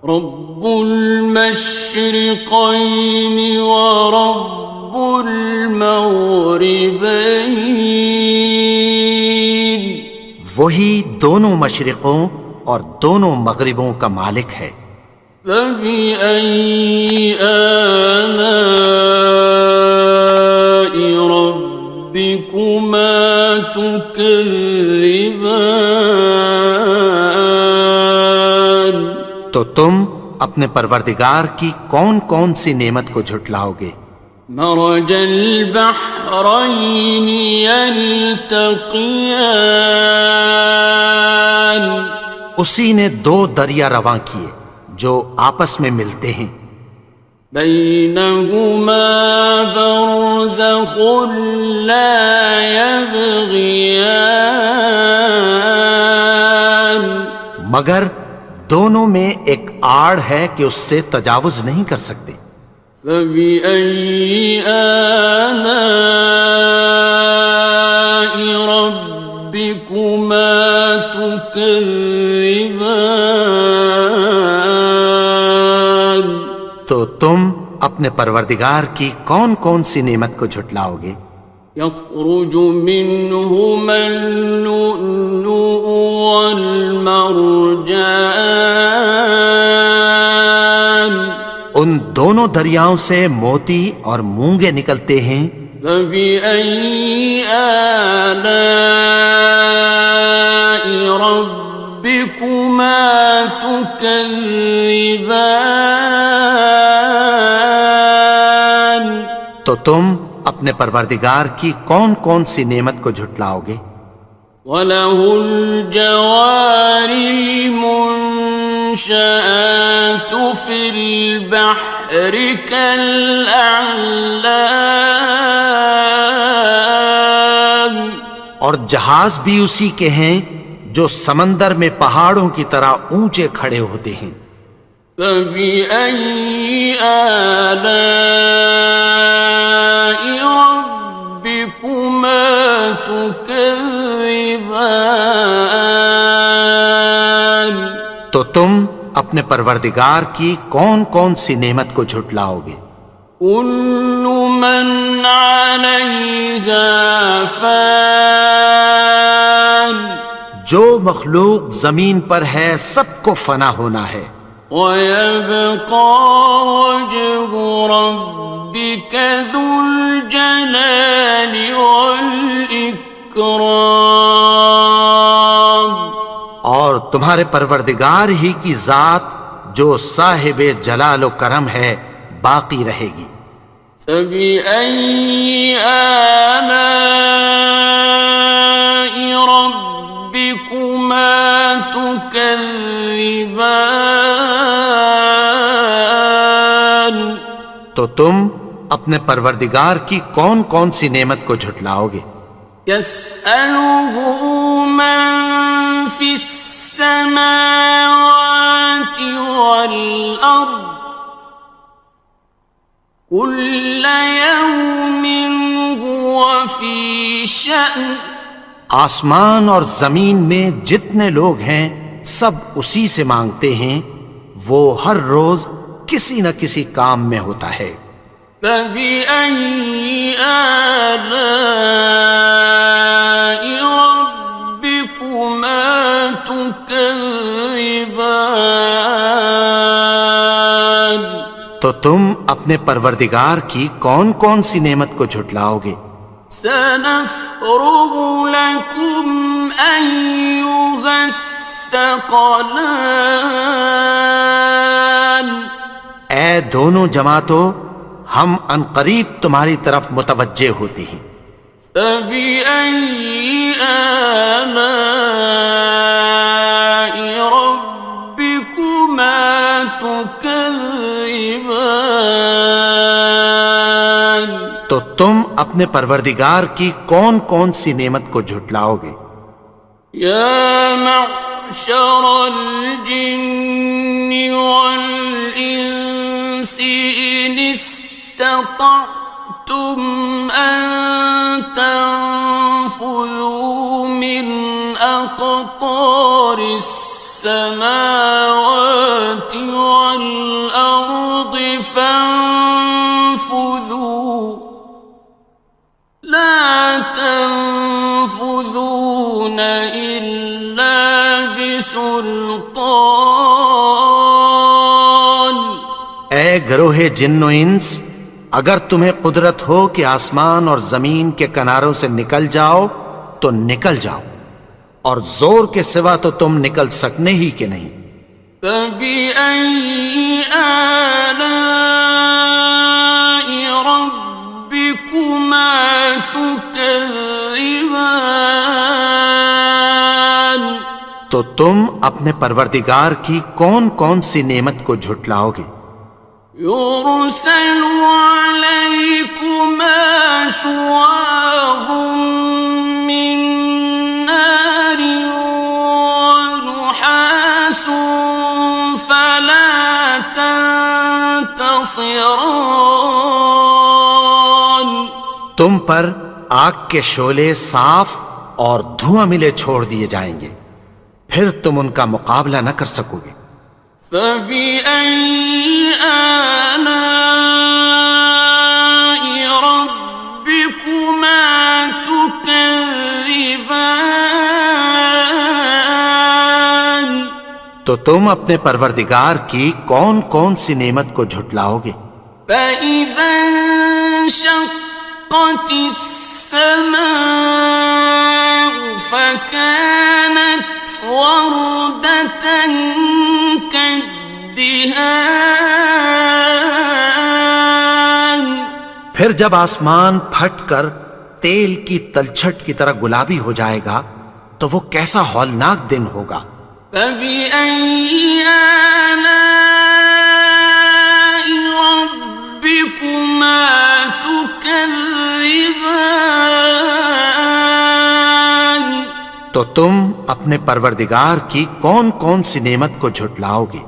رب المشرقين ورب المغربين وہی دونوں مشرقوں اور دونوں مغربوں کا مالک ہے۔ فبأي آلاء ربكما تكذبان تو تم اپنے پروردگار کی کون کون سی نعمت کو جھٹلاؤ گے؟ مرج البحرين يلتقيان اسی نے دو دریا رواں کیے جو آپس میں ملتے ہیں، بينهما برزخ لا يبغيان مگر دونوں میں ایک آڑ ہے کہ اس سے تجاوز نہیں کر سکتے۔ فبأي آلاء ربكما تكذبان تو تم اپنے پروردگار کی کون کون سی نعمت کو جھٹلاؤ گے؟ يخرج منهما اللؤلؤ والمرجان ان دونوں دریاؤں سے موتی اور مونگے نکلتے ہیں۔ فبأي آلاء ربكما تكذبان تو تم اپنے پروردگار کی کون کون سی نعمت کو جھٹلاؤ گے؟ وَلَهُ الْجَوَارِ الْمُنشَآتُ فِي الْبَحْرِ كَالْأَعْلَامِ اور جہاز بھی اسی کے ہیں جو سمندر میں پہاڑوں کی طرح اونچے کھڑے ہوتے ہیں۔ فَبِأَيِّ آلَاءِ رَبِّكُمَا تُكَذِّبَانِ تو تم اپنے پروردگار کی کون کون سی نعمت کو جھٹلاؤ گے؟ كُلُّ مَنْ عَلَيْهَا فَانٍ جو مخلوق زمین پر ہے سب کو فنا ہونا ہے، وَيَبْقَى وَجْهُ رَبِّكَ ذُو الْجَلَالِ وَالْإِكْرَامِ اور تمہارے پروردگار ہی کی ذات جو صاحب جلال و کرم ہے باقی رہے گی۔ فَبِأَيِّ آلَاءِ رَبِّكُمَا تُكَذِّبَانِ تو تم اپنے پروردگار کی کون کون سی نعمت کو جھٹلاؤ گے؟ يَسْأَلُهُ مَن فِي السَّمَاوَاتِ وَالْأَرْضِ كُلَّ يَوْمٍ هُوَ فِي شَأْنٍ آسمان اور زمین میں جتنے لوگ ہیں سب اسی سے مانگتے ہیں، وہ ہر روز کسی نہ کسی کام میں ہوتا ہے۔ فَبِأَيِّ آلَاءِ رَبِّكُمَا تُكَذِّبَانِ تو تم اپنے پروردگار کی کون کون سی نعمت کو جھٹلاؤ گے؟ سَنَفْرُغُ لَكُمْ أَيُّهَ الثَّقَلَانِ اے دونوں جماعتوں، ہم عنقریب تمہاری طرف متوجہ ہوتے ہیں۔ فَبِأَيِّ آلَاءِ رَبِّكُمَا تُكَذِّبَانِ تو تم اپنے پروردگار کی کون کون سی نعمت کو جھٹلاؤ گے؟ يَا مَعْشَرَ الْجِنِّ وَالْإِنسِ إِنِ اسْتَطَعْتُمْ أَن تَنفُذُوا مِنْ أقطار السماوات والأرض فانفذوا لا تنفذون إلا بسلطان. اے گروہ جن و انس، اگر تمہیں قدرت ہو کہ آسمان اور زمین کے کناروں سے نکل جاؤ تو نکل جاؤ، اور زور کے سوا تو تم نکل سکنے ہی کہ نہیں. فَبِأَيِّ آلَاءِ رَبِّكُمَا تُكَذِّبَانِ. تو تم اپنے پروردگار کی کون کون سی نعمت کو جھٹلاؤ گے؟ يُرْسَلُ عَلَيْكُمَا شُوَاظٌ مِّن نَّارٍ وَنُحَاسٌ فَلَا تَنتَصِرَانِ. تم پر آگ کے شعلے صاف اور دھواں ملے چھوڑ دیے جائیں گے، پھر تم ان کا مقابلہ نہ کر سکو گے. فَبِأَيِّ آلَاءِ رَبِّكُمَا تُكَذِّبَانِ. تو تم اپنے پروردگار کی کون کون سی نعمت کو جھٹلاؤ گے؟ فَإِذَا انشَقَّتِ السَّمَاءُ فَكَانَتْ وَرْدَةً كَالدِّهَانِ. پھر جب آسمان پھٹ کر تیل کی تلچھٹ کی طرح گلابی ہو جائے گا تو وہ کیسا ہولناک دن ہوگا. فَبِأَيِّ آلَاءِ رَبِّكُمَا تُكَذِّبَانِ. تو تم اپنے پروردگار کی کون کون سی نعمت کو جھٹلاؤ گے؟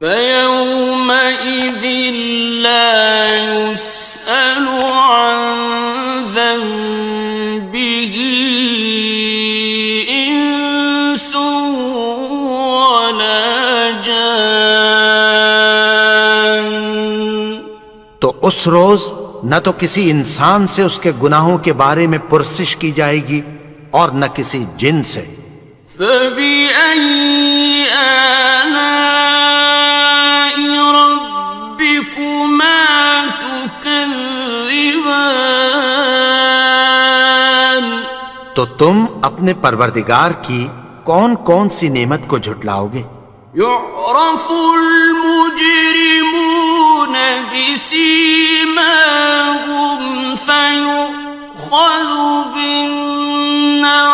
فَيَوْمَئِذٍ لَا يُسْأَلُ عَنْ ذَنبِهِ إِنسٌ وَلَا جَانٌ. تو اس روز نہ تو کسی انسان سے اس کے گناہوں کے بارے میں پرسش کی جائے گی اور نہ کسی جن سے. فَبِأَيِّ آلَاءِ رَبِّكُمَا تُكَذِّبَانِ. تو تم اپنے پروردگار کی کون کون سی نعمت کو جھٹلاؤ گے؟ يُعْرَفُ الْمُجْرِمُونَ بِسِيمَاهُمْ فَيُؤْخَذُ بِالنَّوَاصِي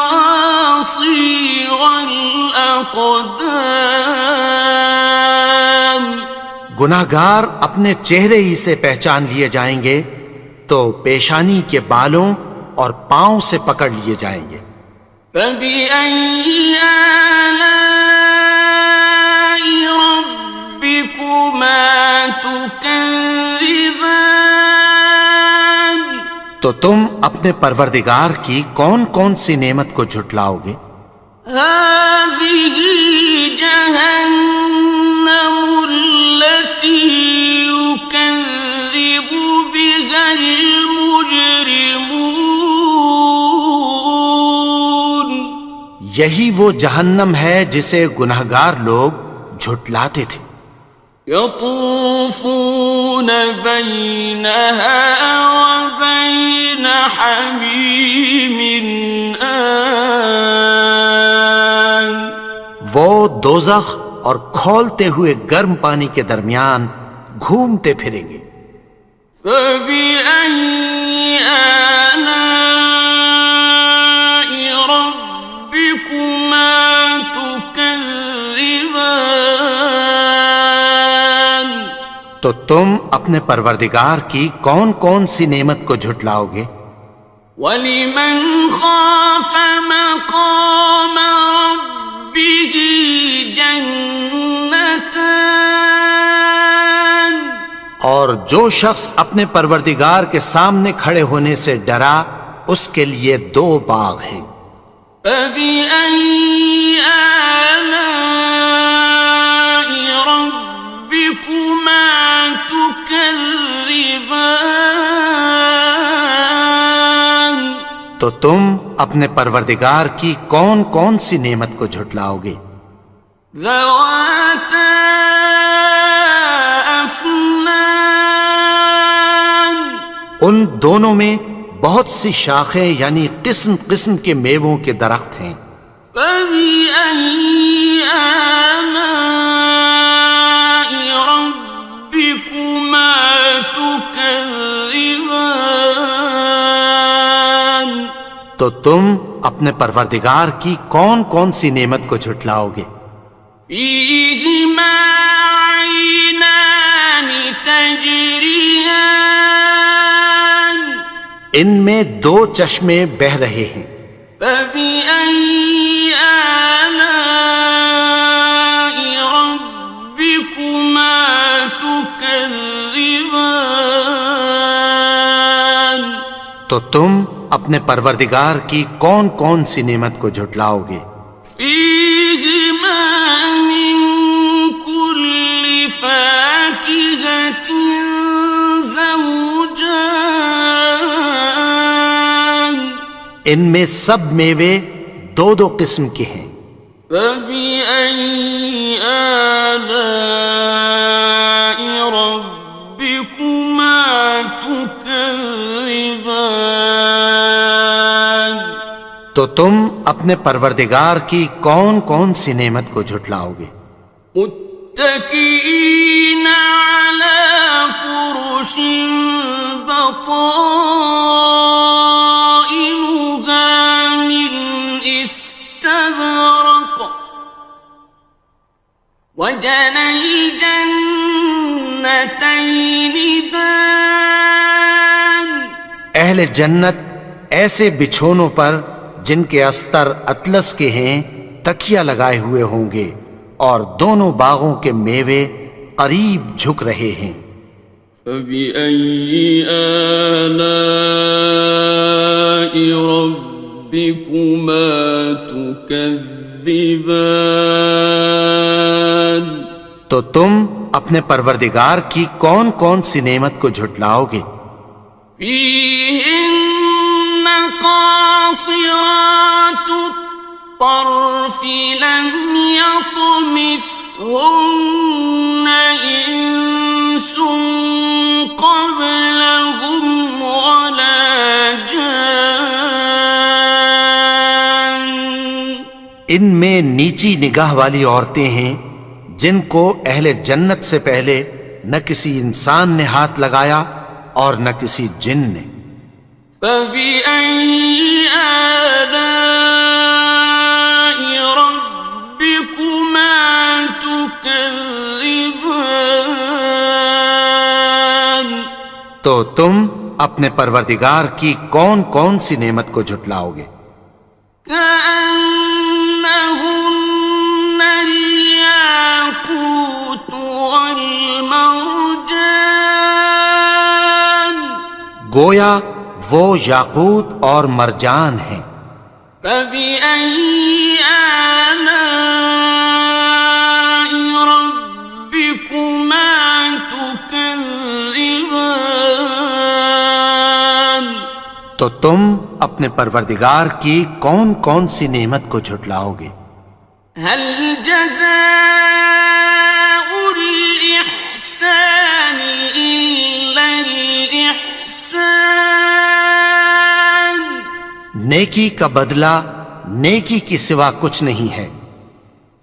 وَالْأَقْدَامِ. گناہگار اپنے چہرے ہی سے پہچان لیے جائیں گے تو پیشانی کے بالوں اور پاؤں سے پکڑ لیے جائیں گے. فَبِأَيِّ آلَاءِ رَبِّكُمَا تُكَذِّبَانِ. تو تم اپنے پروردگار کی کون کون سی نعمت کو جھٹلاؤ گے؟ هَٰذِهِ جَهَنَّمُ الَّتِي يُكَذِّبُ بِهَا الْمُجْرِمُونَ. یہی وہ جہنم ہے جسے گناہگار لوگ جھٹلاتے تھے. يَطُوفُونَ بَيْنَهَا وَبَيْنَ حَمِيمٍ آنٍ. وہ دوزخ اور کھولتے ہوئے گرم پانی کے درمیان گھومتے پھریں گے. فَبِأَيِّ آلَاءِ رَبِّكُمَا تُكَذِّبَانِ. تو تم اپنے پروردگار کی کون کون سی نعمت کو جھٹلاؤ گے؟ وَلِمَنْ خَافَ مَقَامَ رَبِّهِ جَنَّتَانِ. اور جو شخص اپنے پروردگار کے سامنے کھڑے ہونے سے ڈرا اس کے لیے 2 باغ ہیں. فبأي آلاء ربكما تكذبان؟ تو تم اپنے پروردگار کی کون کون سی نعمت کو جھٹلاؤ گے؟ ذواتا افنان، ان دونوں میں بہت سی شاخیں یعنی قسم قسم کے میووں کے درخت ہیں۔ فبأي آلاء ربكما تكذبان؟ تو تم اپنے پروردگار کی کون کون سی نعمت کو جھٹلاؤ گے؟ فيهما عينان تجريان، ان میں دو چشمے بہہ رہے ہیں۔ فبأي آلاء ربكما تكذبان؟ تو تم اپنے پروردگار کی کون کون سی نعمت کو جھٹلاؤ گے؟ فيهما من كل فاكهة زوجان، ان میں سب میوے دو دو قسم کے ہیں۔ فبأي آلاء ربكما تكذبان؟ تو تم اپنے پروردگار کی کون کون سی نعمت کو جھٹلاؤ گے؟ متكئين على فرش بطائنها من استبرق وجنى الجنتين دان، اہل جنت ایسے بچھونوں پر جن کے استر اطلس کے ہیں تکیہ لگائے ہوئے ہوں گے، اور دونوں باغوں کے میوے قریب جھک رہے ہیں۔ فبأي آلاء ربكما تكذبان؟ تو تم اپنے پروردگار کی کون کون سی نعمت کو جھٹلاؤ گے؟ فيهن قاصرات الطرف لم يطمثهن إنس قبلهم ولا جان، ان میں نیچی نگاہ والی عورتیں ہیں جن کو اہل جنت سے پہلے نہ کسی انسان نے ہاتھ لگایا اور نہ کسی جن نے۔ فبأي آلاء ربكما تكذبان؟ تو تم اپنے پروردگار کی کون کون سی نعمت کو جھٹلاؤ گے؟ كأنهن الياقوت والمرجان، گویا وہ یاقوت اور مرجان ہیں۔ فبأي آلاء ربكما تكذبان؟ تو تم اپنے پروردگار کی کون کون سی نعمت کو جھٹلاؤ گے؟ هل جزاء الإحسان إلا الإحسان؟ نیکی کا بدلہ نیکی کی سوا کچھ نہیں ہے۔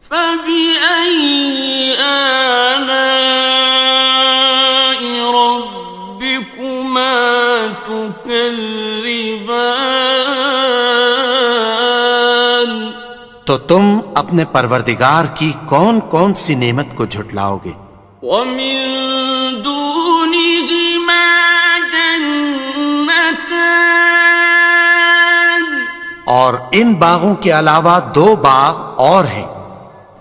فبأي آلاء ربكما تكذبان؟ تو تم اپنے پروردگار کی کون کون سی نعمت کو جھٹلاؤ گے؟ ومن دونهما جنتان، اور ان باغوں کے علاوہ دو باغ اور ہیں۔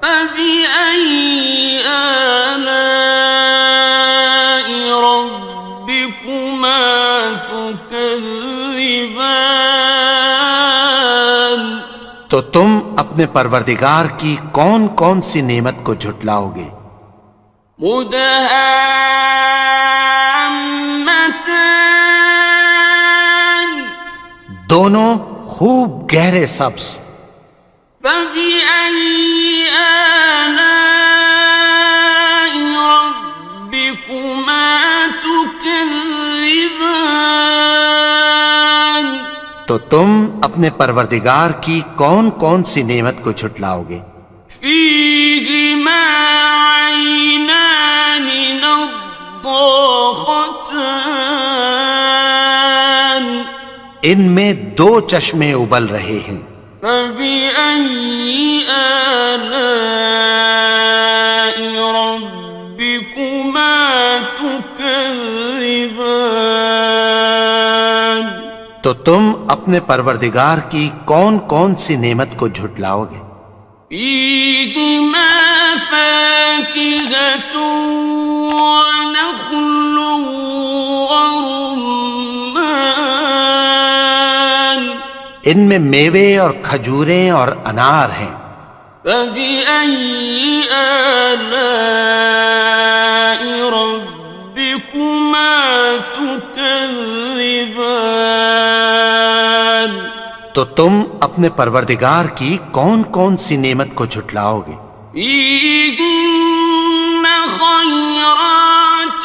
فبأي آلاء ربكما تكذبان؟ تو تم اپنے پروردگار کی کون کون سی نعمت کو جھٹلاؤ گے؟ مدہامتان دونوں خوب گہرے سبز. فبأي آلاء ربكما تكذبان تو تم اپنے پروردگار کی کون کون سی نعمت کو جھٹلاؤ گے؟ فيهما عينان نضاختان ان میں دو چشمے ابل رہے ہیں. فبأي آلاء ربكما تكذبان تو تم اپنے پروردگار کی کون کون سی نعمت کو جھٹلاؤ گے؟ فيهما فاكهة ونخل ورمان ان میں میوے اور کھجوریں اور انار ہیں. فبأي آلاء ربكما تكذبان تو تم اپنے پروردگار کی کون کون سی نعمت کو جھٹلاؤ گے؟ فيهن خيرات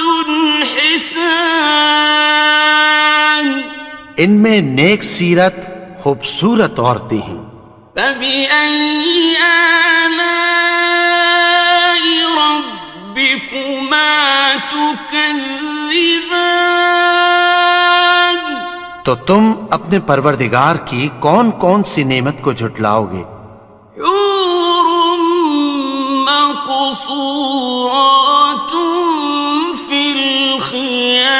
حسان ان میں نیک سیرت خوبصورت عورتیں ہیں. فبأي آلاء ربكما تكذبان تو تم اپنے پروردگار کی کون کون سی نعمت کو جھٹلاؤ گے؟ حور مقصورات في الخيام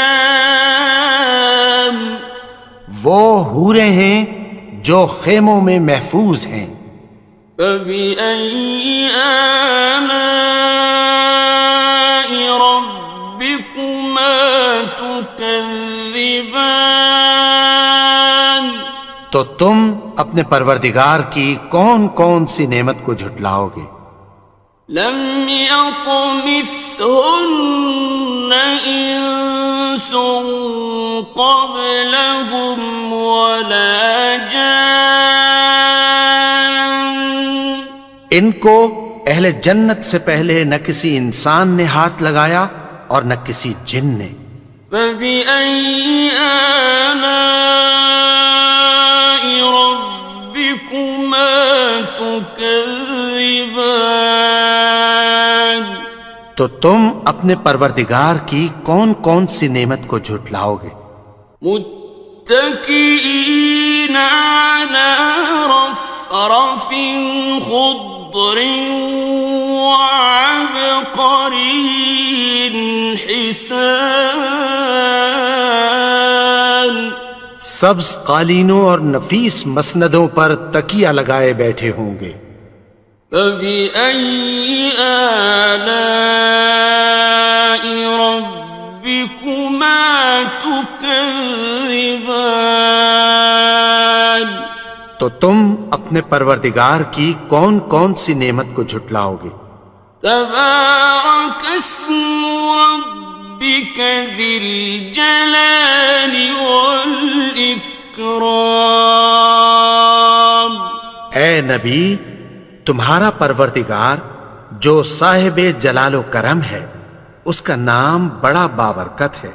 وہ حوریں ہیں جو خیموں میں محفوظ ہیں. فبأي آلاء ربكما تكذبان تو تم اپنے پروردگار کی کون کون سی نعمت کو جھٹلاؤ گے؟ لم يطمثهن إنس قبلهم ولا جان ان کو اہل جنت سے پہلے نہ کسی انسان نے ہاتھ لگایا اور نہ کسی جن نے. فبأي آلاء ربكما تكذبان تو تم اپنے پروردگار کی کون کون سی نعمت کو جھٹلاؤ گے؟ متكئين على رفرف خضر وعبقري حسان سبز قالینوں اور نفیس مسندوں پر تکیہ لگائے بیٹھے ہوں گے. فبأي آلاء ربكما تكذبان تو تم اپنے پروردگار کی کون کون سی نعمت کو جھٹلاؤ گے؟ تبارك اسم ربك ذي الجلال والإكرام اے نبی، تمہارا پروردگار جو صاحب جلال و کرم ہے، اس کا نام بڑا بابرکت ہے.